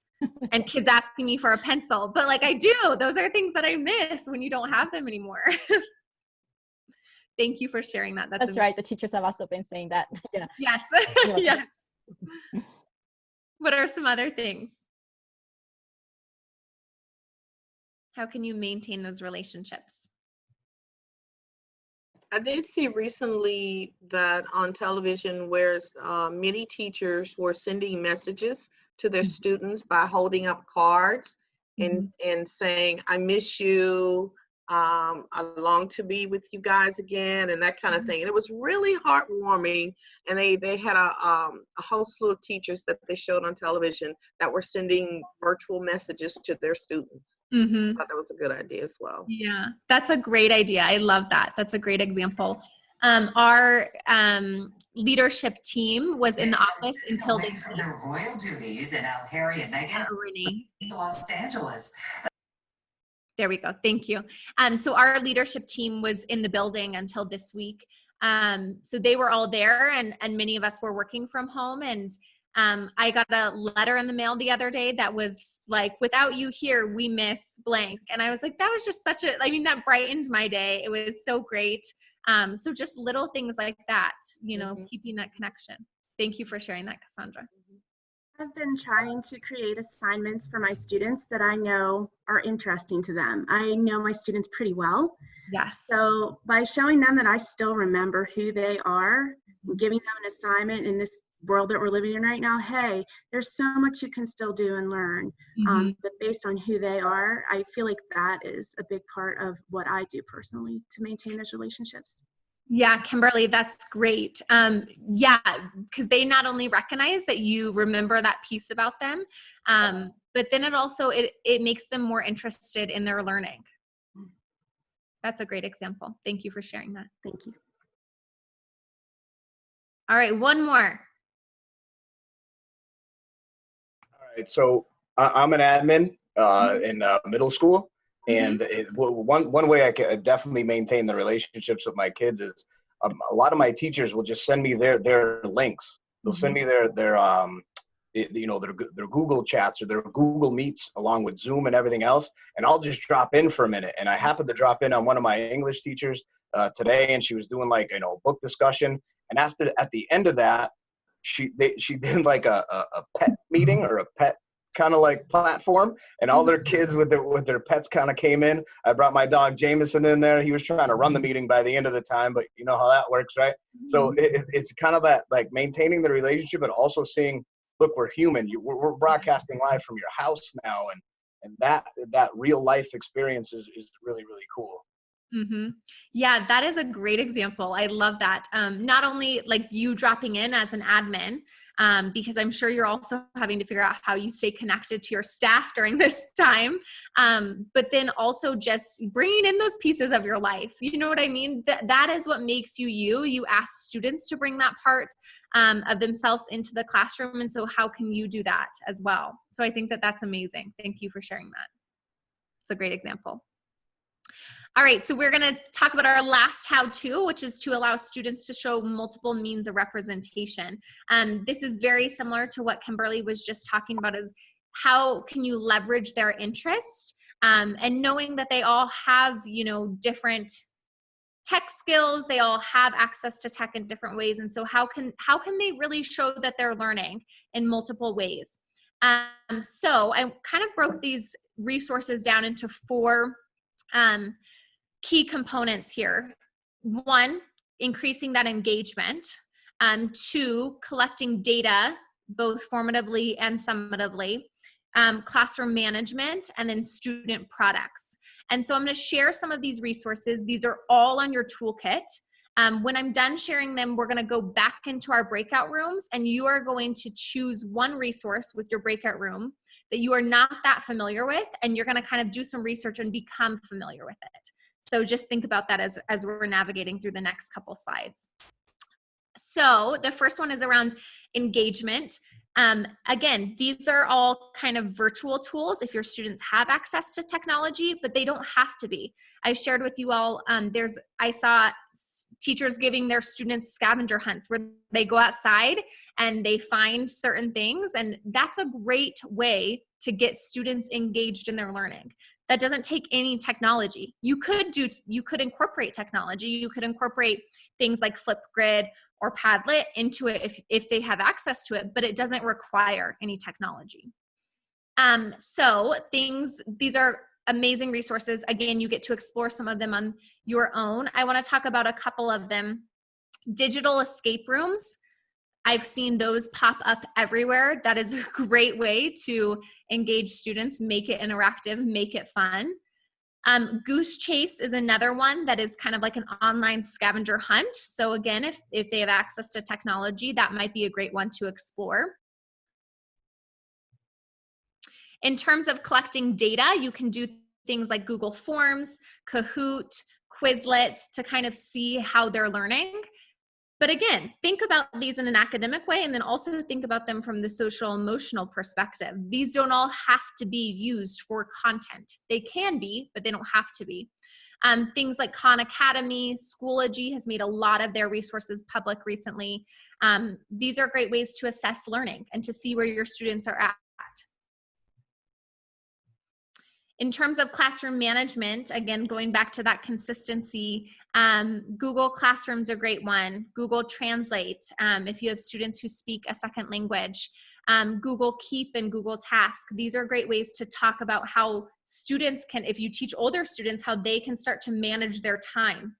and kids asking me for a pencil, but like I do. Those are things that I miss when you don't have them anymore. Thank you for sharing that. That's right. The teachers have also been saying that. Yeah. Yes. Yes. What are some other things? How can you maintain those relationships? I did see recently that on television where many teachers were sending messages to their students by holding up cards and saying, I miss you, I long to be with you guys again, and that kind of thing. And it was really heartwarming. And they had a whole slew of teachers that they showed on television that were sending virtual messages to their students. I thought that was a good idea as well. Yeah, that's a great idea. I love that. That's a great example. Our leadership team was in the office until they from their royal duties, and now Harry and Meghan Renee. Los Angeles. There we go. Thank you. So our leadership team was in the building until this week. So they were all there, and many of us were working from home. And I got a letter in the mail the other day that was like, without you here, we miss blank. And I was like, that was just that brightened my day. It was so great. So just little things like that, you know, keeping that connection. Thank you for sharing that, Cassandra. I've been trying to create assignments for my students that I know are interesting to them. I know my students pretty well. Yes. So by showing them that I still remember who they are, and giving them an assignment in this world that we're living in right now, hey, there's so much you can still do and learn. But based on who they are, I feel like that is a big part of what I do personally to maintain those relationships. Yeah, Kimberly, that's great. Yeah, because they not only recognize that you remember that piece about them, but then it makes them more interested in their learning. That's a great example. Thank you for sharing that. Thank you. All right, one more. All right, so I'm an admin in middle school. And one way I can definitely maintain the relationships with my kids is a lot of my teachers will just send me their links. They'll send me their Google chats or their Google Meets along with Zoom and everything else, and I'll just drop in for a minute. And I happened to drop in on one of my English teachers today, and she was doing like book discussion. And at the end of that, she did like a pet meeting or a pet kind of like platform, and all their kids with their pets kind of came in. I brought my dog Jameson in there. He was trying to run the meeting by the end of the time, but you know how that works, right? So it's kind of that like maintaining the relationship, but also seeing, look, we're human. We're broadcasting live from your house now, and that real life experience is really, really cool. Yeah, that is a great example. I love that. Not only like you dropping in as an admin, because I'm sure you're also having to figure out how you stay connected to your staff during this time, but then also just bringing in those pieces of your life. You know what I mean? That is what makes you you. You ask students to bring that part of themselves into the classroom, and so how can you do that as well? So I think that's amazing. Thank you for sharing that. It's a great example. All right, so we're going to talk about our last how-to, which is to allow students to show multiple means of representation. This is very similar to what Kimberly was just talking about, is how can you leverage their interest, and knowing that they all have, different tech skills, they all have access to tech in different ways, and so how can they really show that they're learning in multiple ways? So I kind of broke these resources down into 4 key components here. 1, increasing that engagement. 2, collecting data, both formatively and summatively. Classroom management, and then student products. And so I'm going to share some of these resources. These are all on your toolkit. When I'm done sharing them, we're going to go back into our breakout rooms, and you are going to choose one resource with your breakout room that you are not that familiar with, and you're going to kind of do some research and become familiar with it. So just think about that as we're navigating through the next couple slides. So the first one is around engagement. Again, these are all kind of virtual tools if your students have access to technology, but they don't have to be. I shared with you all, I saw teachers giving their students scavenger hunts where they go outside and they find certain things, and that's a great way to get students engaged in their learning. That doesn't take any technology. You could incorporate technology. You could incorporate things like Flipgrid or Padlet into it if they have access to it, but it doesn't require any technology. So these are amazing resources. Again, you get to explore some of them on your own. I want to talk about a couple of them. Digital escape rooms. I've seen those pop up everywhere. That is a great way to engage students, make it interactive, make it fun. Goose Chase is another one that is kind of like an online scavenger hunt. So again, if they have access to technology, that might be a great one to explore. In terms of collecting data, you can do things like Google Forms, Kahoot, Quizlet to kind of see how they're learning. But again, think about these in an academic way, and then also think about them from the social emotional perspective. These don't all have to be used for content. They can be, but they don't have to be. Things like Khan Academy, Schoology has made a lot of their resources public recently. These are great ways to assess learning and to see where your students are at. In terms of classroom management, again, going back to that consistency, Google Classroom's a great one. Google Translate, if you have students who speak a second language. Google Keep and Google Task. These are great ways to talk about how students can, if you teach older students, how they can start to manage their time.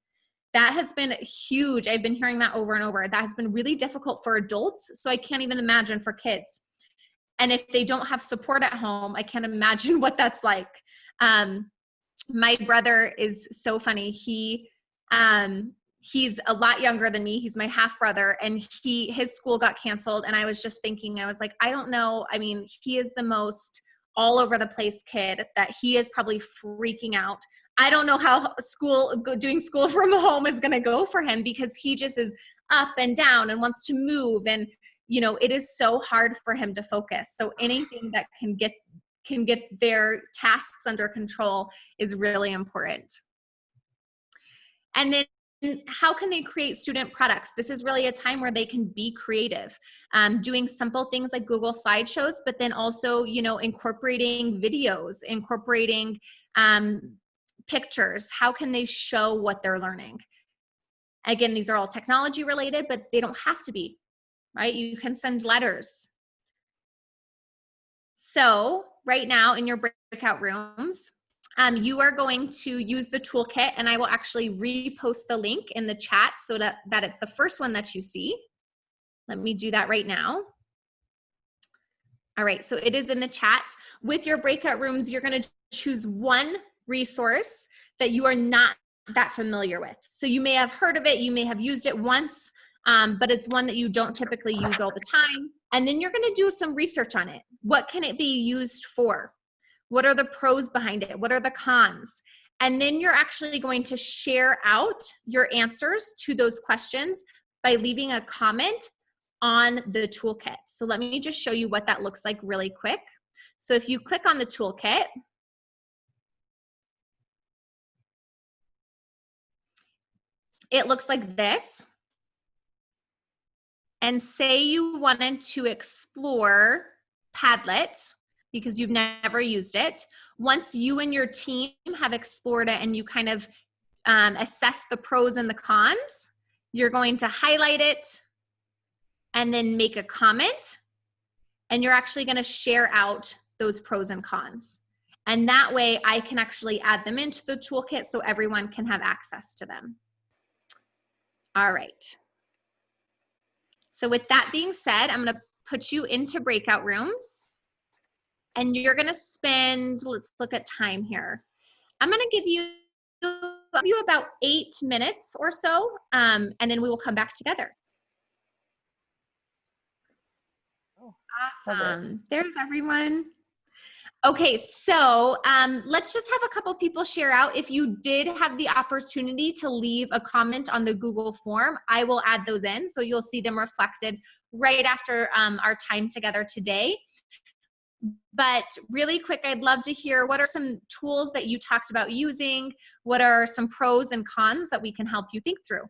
That has been huge. I've been hearing that over and over. That has been really difficult for adults, so I can't even imagine for kids. And if they don't have support at home, I can't imagine what that's like. My brother is so funny. He's a lot younger than me. He's my half brother, and his school got canceled. And I was just thinking, I was like, I don't know. I mean, he is the most all over the place kid that he is probably freaking out. I don't know how doing school from home is going to go for him, because he just is up and down and wants to move. And, you know, it is so hard for him to focus. So anything that can get their tasks under control is really important. And then how can they create student products? This is really a time where they can be creative, doing simple things like Google Slideshows, but then also, you know, incorporating videos, incorporating pictures. How can they show what they're learning? Again, these are all technology related, but they don't have to be, right? You can send letters. So right now in your breakout rooms, you are going to use the toolkit, and I will actually repost the link in the chat so that it's the first one that you see. Let me do that right now. All right, so it is in the chat. With your breakout rooms, you're going to choose one resource that you are not that familiar with. So you may have heard of it, you may have used it once, but it's one that you don't typically use all the time. And then you're going to do some research on it. What can it be used for? What are the pros behind it? What are the cons? And then you're actually going to share out your answers to those questions by leaving a comment on the toolkit. So let me just show you what that looks like really quick. So if you click on the toolkit, it looks like this. And say you wanted to explore Padlet because you've never used it. Once you and your team have explored it and you kind of assess the pros and the cons, you're going to highlight it and then make a comment. And you're actually going to share out those pros and cons. And that way I can actually add them into the toolkit so everyone can have access to them. All right. So with that being said, I'm going to put you into breakout rooms. And you're going to spend, let's look at time here. I'm going to give you about 8 minutes or so, and then we will come back together. Awesome. There's everyone. Okay, so let's just have a couple people share out. If you did have the opportunity to leave a comment on the Google form, I will add those in, so you'll see them reflected right after our time together today. But really quick, I'd love to hear, what are some tools that you talked about using? What are some pros and cons that we can help you think through?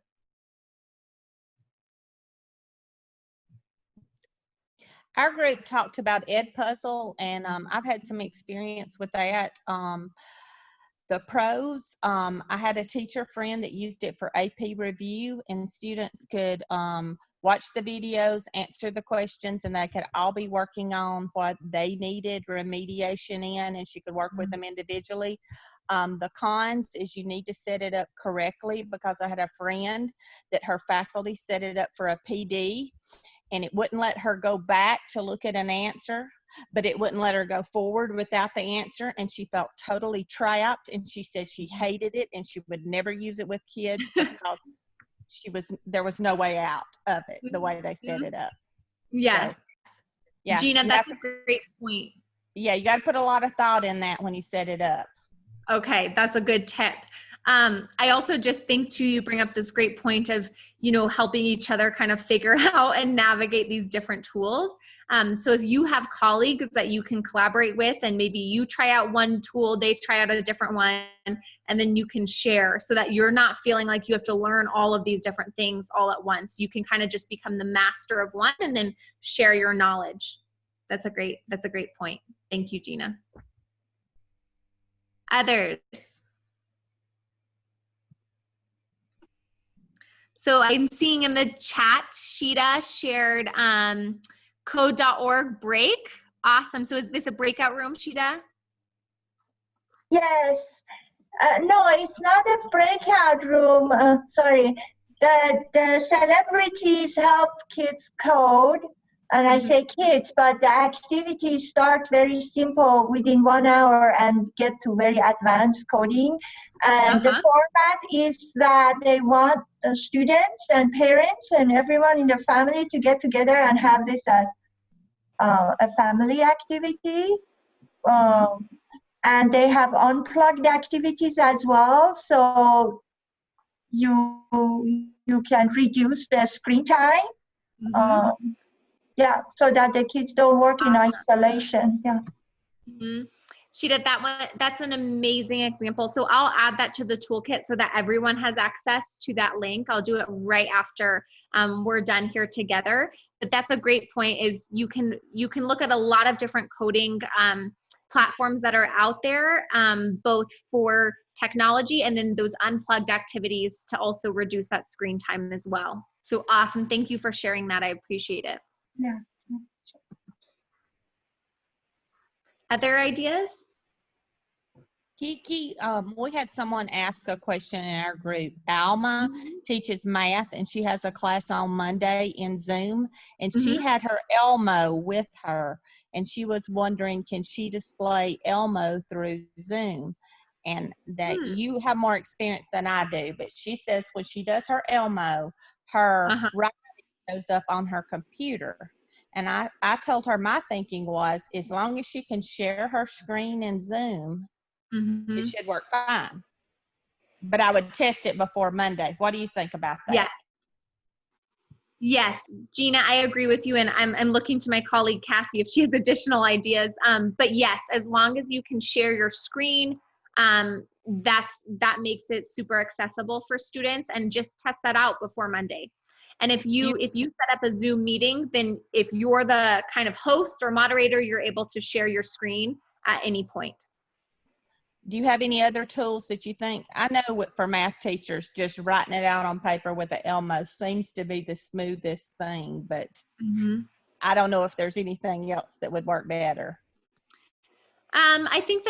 Our group talked about Edpuzzle, and I've had some experience with that. The pros, I had a teacher friend that used it for AP review, and students could watch the videos, answer the questions, and they could all be working on what they needed remediation in, and she could work with them individually. The cons is you need to set it up correctly, because I had a friend that her faculty set it up for a PD, and it wouldn't let her go back to look at an answer, but it wouldn't let her go forward without the answer, and she felt totally trapped, and she said she hated it and she would never use it with kids because there was no way out of it the way they set it up. Yes. So, yeah, Gina, that's a great point. Yeah, you got to put a lot of thought in that when you set it up. Okay, that's a good tip. I also just think too, you bring up this great point of, helping each other kind of figure out and navigate these different tools. So if you have colleagues that you can collaborate with, and maybe you try out one tool, they try out a different one, and then you can share, so that you're not feeling like you have to learn all of these different things all at once. You can kind of just become the master of one and then share your knowledge. That's a great point. Thank you, Gina. Others? So I'm seeing in the chat, Sheeta shared code.org break. Awesome. So is this a breakout room, Sheeta? Yes. No, it's not a breakout room. Sorry. The celebrities help kids code. And I say kids, but the activities start very simple within 1 hour and get to very advanced coding. And the format is that they want the students and parents and everyone in the family to get together and have this as a family activity. And they have unplugged activities as well. So you can reduce the screen time. Yeah, so that the kids don't work in isolation. Yeah. Sheeta, that's an amazing example. So I'll add that to the toolkit so that everyone has access to that link. I'll do it right after we're done here together. But that's a great point, is you can look at a lot of different coding platforms that are out there, both for technology and then those unplugged activities to also reduce that screen time as well. So awesome. Thank you for sharing that. I appreciate it. Yeah. Other ideas? Kiki, we had someone ask a question in our group. Alma teaches math, and she has a class on Monday in Zoom, and she had her Elmo with her, and she was wondering, can she display Elmo through Zoom? And that you have more experience than I do, but she says when she does her Elmo, her writing shows up on her computer. And I told her my thinking was, as long as she can share her screen in Zoom, it should work fine. But I would test it before Monday. What do you think about that? Yeah. Yes, Gina, I agree with you. And I'm looking to my colleague, Cassie, if she has additional ideas. But yes, as long as you can share your screen, that makes it super accessible for students, and just test that out before Monday. And if you set up a Zoom meeting, then if you're the kind of host or moderator, you're able to share your screen at any point. Do you have any other tools that you think? I know for math teachers, just writing it out on paper with the Elmo seems to be the smoothest thing, but I don't know if there's anything else that would work better. I think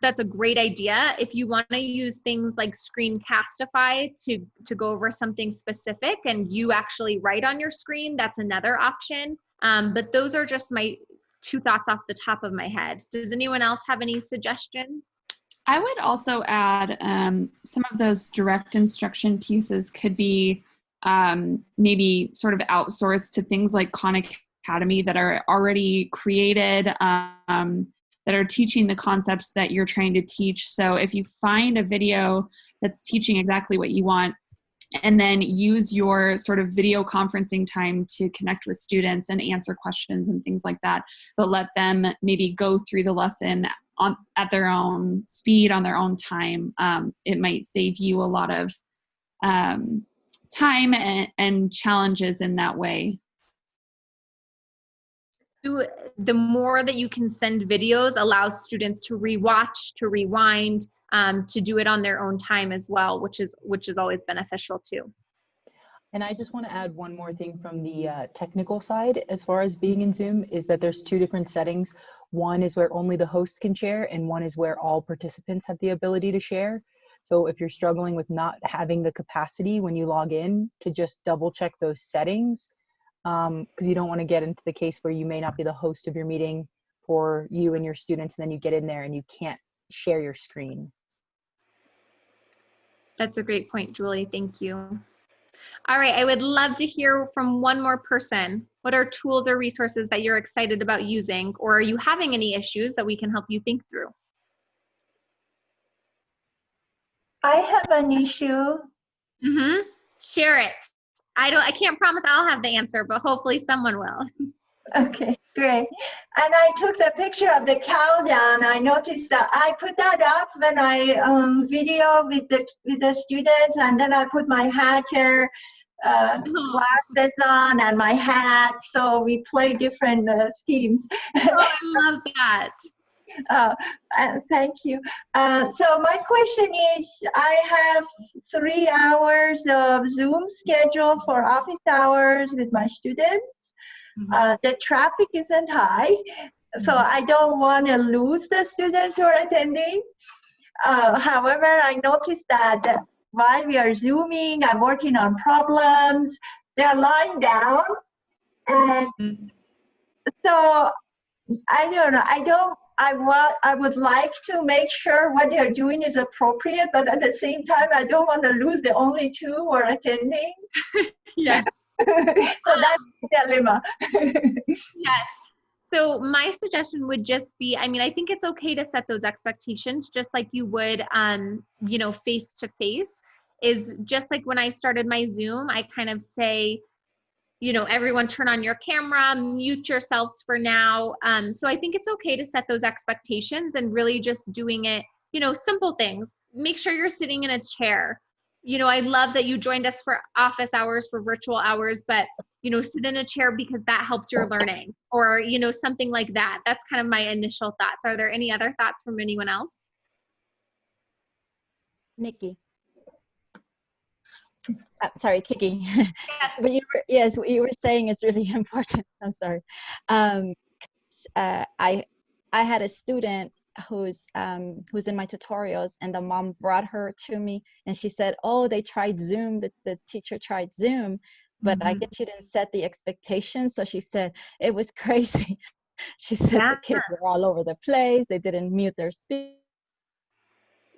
that's a great idea. If you want to use things like Screencastify to go over something specific and you actually write on your screen, that's another option. But those are just my 2 thoughts off the top of my head. Does anyone else have any suggestions? I would also add some of those direct instruction pieces could be maybe sort of outsourced to things like Khan Academy that are already created, that are teaching the concepts that you're trying to teach. So if you find a video that's teaching exactly what you want, and then use your sort of video conferencing time to connect with students and answer questions and things like that, but let them maybe go through the lesson at their own speed, on their own time. It might save you a lot of time and challenges in that way. The more that you can send videos allows students to rewatch, to rewind, to do it on their own time as well, which is always beneficial too. And I just want to add one more thing from the technical side as far as being in Zoom, is that there's two different settings. One is where only the host can share, and one is where all participants have the ability to share. So if you're struggling with not having the capacity when you log in, to just double check those settings, because you don't want to get into the case where you may not be the host of your meeting for you and your students, and then you get in there and you can't share your screen. That's a great point, Julie. Thank you. All right, I would love to hear from one more person. What are tools or resources that you're excited about using, or are you having any issues that we can help you think through? I have an issue. Share it. I can't promise I'll have the answer, but hopefully someone will. Okay, great. And I took the picture of the countdown. I noticed that I put that up when I video with the students, and then I put my hacker glasses on and my hat, so we play different schemes. Oh, I love that. Thank you. So my question is, I have 3 hours of Zoom scheduled for office hours with my students. The traffic isn't high, so I don't want to lose the students who are attending. However, I noticed that while we are Zooming, I'm working on problems, they're lying down. And so I don't know, I would like to make sure what they're doing is appropriate, but at the same time, I don't want to lose the only 2 who are attending. Yes. So that's the dilemma. Yes. So my suggestion would just be, I mean, I think it's okay to set those expectations just like you would, face to face. Is just like when I started my Zoom, I kind of say, everyone turn on your camera, mute yourselves for now. So I think it's okay to set those expectations and really just doing it, simple things. Make sure you're sitting in a chair. I love that you joined us for office hours, for virtual hours, but, sit in a chair because that helps your learning, or, something like that. That's kind of my initial thoughts. Are there any other thoughts from anyone else? Nikki. Sorry, Kiki. Yes. But what you were saying is really important. I'm sorry. I had a student who's in my tutorials, and the mom brought her to me, and she said, "Oh, they tried Zoom. The teacher tried Zoom, but I guess she didn't set the expectations." So she said it was crazy. She said the kids were all over the place. They didn't mute their speakers.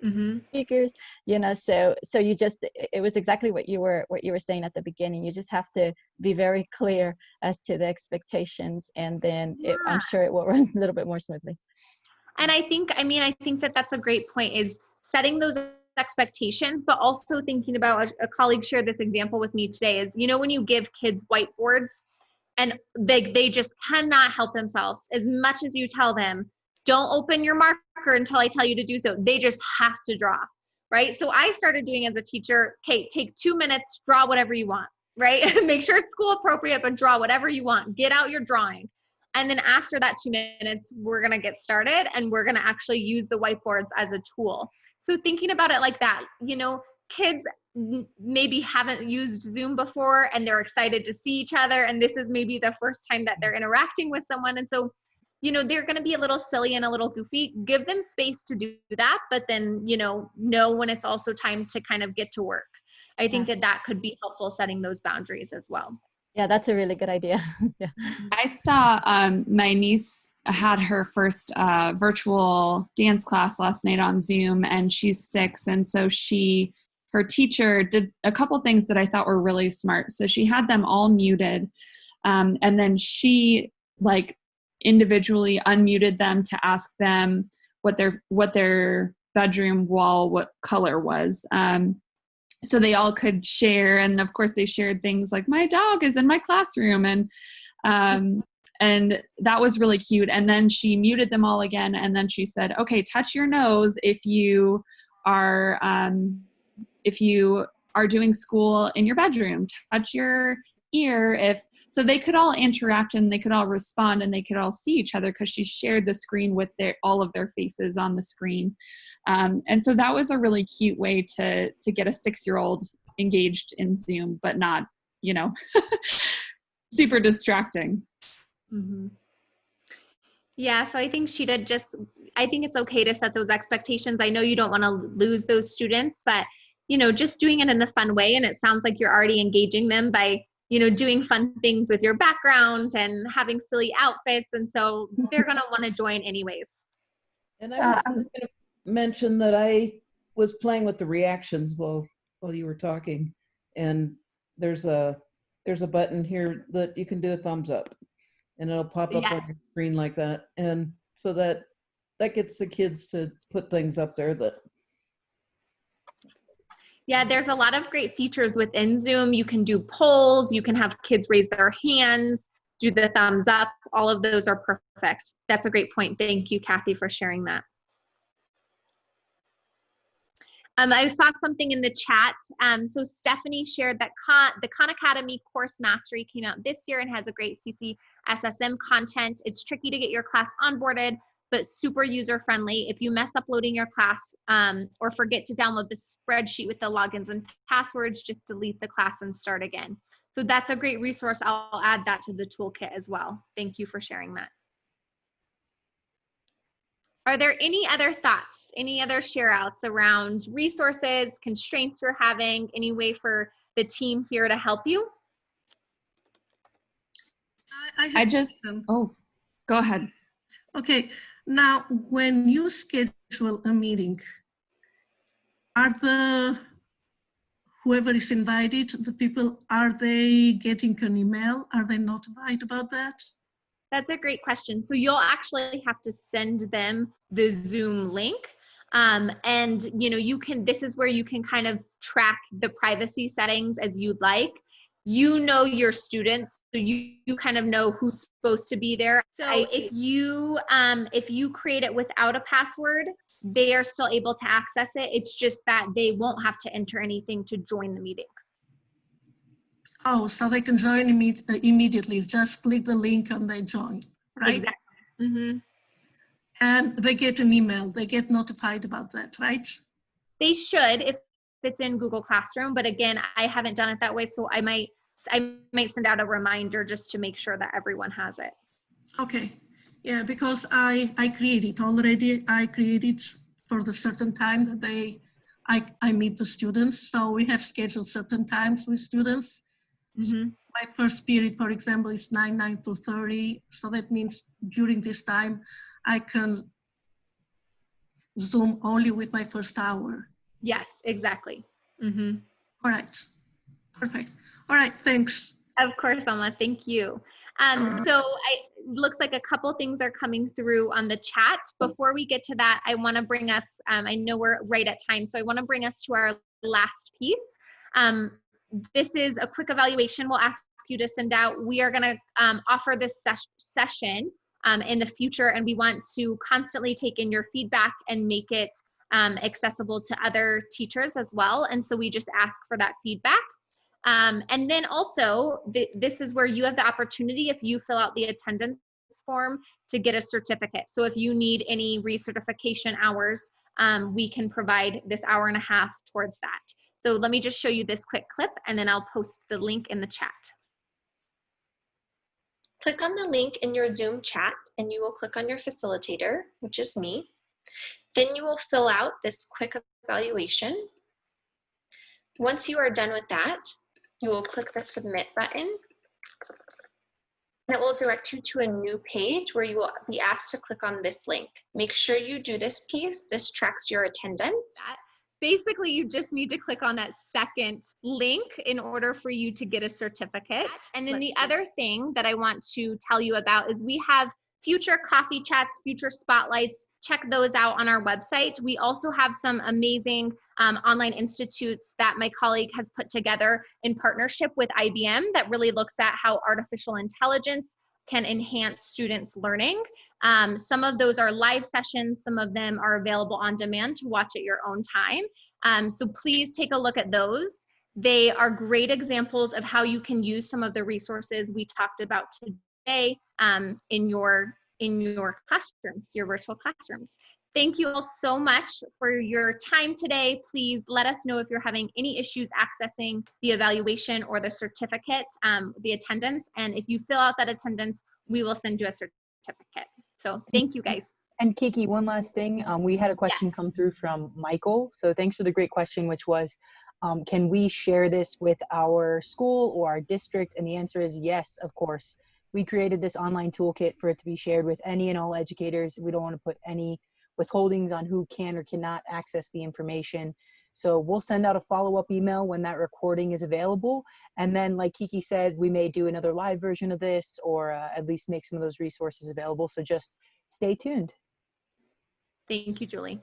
So you just, it was exactly what you were saying at the beginning. You just have to be very clear as to the expectations, and then I'm sure it will run a little bit more smoothly. And I think that that's a great point, is setting those expectations, but also thinking about, a colleague shared this example with me today, is, when you give kids whiteboards and they just cannot help themselves, as much as you tell them, don't open your marker until I tell you to do so, they just have to draw, right? So I started doing as a teacher, okay, take 2 minutes, draw whatever you want, right? Make sure it's school appropriate, but draw whatever you want. Get out your drawing. And then after that 2 minutes, we're going to get started, and we're going to actually use the whiteboards as a tool. So thinking about it like that, kids maybe haven't used Zoom before, and they're excited to see each other, and this is maybe the first time that they're interacting with someone. And so, they're going to be a little silly and a little goofy. Give them space to do that, but then, know when it's also time to kind of get to work. I think that could be helpful, setting those boundaries as well. Yeah, that's a really good idea. Yeah. I saw my niece had her first virtual dance class last night on Zoom, and she's 6. And so her teacher did a couple things that I thought were really smart. So she had them all muted. And then she individually unmuted them to ask them what their bedroom wall, what color was. So they all could share. And of course they shared things like, my dog is in my classroom. And that was really cute. And then she muted them all again. And then she said, okay, touch your nose if you are doing school in your bedroom. Touch your ear so they could all interact and they could all respond and they could all see each other because she shared the screen with all of their faces on the screen. And so that was a really cute way to get a 6-year-old engaged in Zoom, but not, super distracting. Mm-hmm. Yeah, so I think I think it's okay to set those expectations. I know you don't want to lose those students, but, just doing it in a fun way. And it sounds like you're already engaging them by, doing fun things with your background and having silly outfits. And so they're going to want to join anyways. And I was going to mention that I was playing with the reactions while you were talking. And there's a button here that you can do a thumbs up. And it'll pop up on your screen like that. And so that gets the kids to put things up there that. Yeah, there's a lot of great features within Zoom. You can do polls, you can have kids raise their hands, do the thumbs up. All of those are perfect. That's a great point. Thank you, Kathy, for sharing that. I saw something in the chat. So Stephanie shared that the Khan Academy course Mastery came out this year and has a great CCSSM content. It's tricky to get your class onboarded, but super user-friendly. If you mess up loading your class or forget to download the spreadsheet with the logins and passwords, just delete the class and start again. So that's a great resource. I'll add that to the toolkit as well. Thank you for sharing that. Are there any other thoughts, any other share outs around resources, constraints you're having, any way for the team here to help you? Go ahead. Okay, now when you schedule a meeting, whoever is invited, the people, are they getting an email? Are they notified about that? That's a great question. So you'll actually have to send them the Zoom link. And this is where you can kind of track the privacy settings as you'd like. Your students, so you kind of know who's supposed to be there. So if you create it without a password, they are still able to access it. It's just that they won't have to enter anything to join the meeting. Oh, so they can join immediately. Just click the link and they join, right? Exactly. Mm-hmm. And they get an email. They get notified about that, right? They should if it's in Google Classroom. But again, I haven't done it that way, so I might send out a reminder just to make sure that everyone has it. Okay. Yeah, because I created already. I created for the certain time that I meet the students. So we have scheduled certain times with students. Mm-hmm. My first period, for example, is 9 to 30. So that means during this time, I can Zoom only with my first hour. Yes, exactly. Mm-hmm. All right. Perfect. All right. Thanks. Of course, Alma. Thank you. So it looks like a couple things are coming through on the chat. Before we get to that, I want to bring us, I know we're right at time, so I want to bring us to our last piece. This is a quick evaluation we'll ask you to send out. We are going to offer this session in the future, and we want to constantly take in your feedback and make it accessible to other teachers as well. And so we just ask for that feedback. And then also, this is where you have the opportunity, if you fill out the attendance form, to get a certificate. So if you need any recertification hours, we can provide this hour and a half towards that. So let me just show you this quick clip, and then I'll post the link in the chat. Click on the link in your Zoom chat, and you will click on your facilitator, which is me. Then you will fill out this quick evaluation. Once you are done with that, you will click the submit button. And it will direct you to a new page where you will be asked to click on this link. Make sure you do this piece. This tracks your attendance. Basically, you just need to click on that second link in order for you to get a certificate. And then the other thing that I want to tell you about is we have future coffee chats, future spotlights, check those out on our website. We also have some amazing online institutes that my colleague has put together in partnership with IBM that really looks at how artificial intelligence can enhance students' learning. Some of those are live sessions, some of them are available on demand to watch at your own time. So please take a look at those. They are great examples of how you can use some of the resources we talked about today in your classrooms, your virtual classrooms. Thank you all so much for your time today. Please let us know if you're having any issues accessing the evaluation or the certificate, the attendance. And if you fill out that attendance, we will send you a certificate. So thank you guys. And Kiki, one last thing. We had a question come through from Michael. So thanks for the great question, which was, can we share this with our school or our district? And the answer is yes, of course. We created this online toolkit for it to be shared with any and all educators. We don't want to put any withholdings on who can or cannot access the information. So we'll send out a follow-up email when that recording is available. And then, like Kiki said, we may do another live version of this, or at least make some of those resources available. So just stay tuned. Thank you, Julie.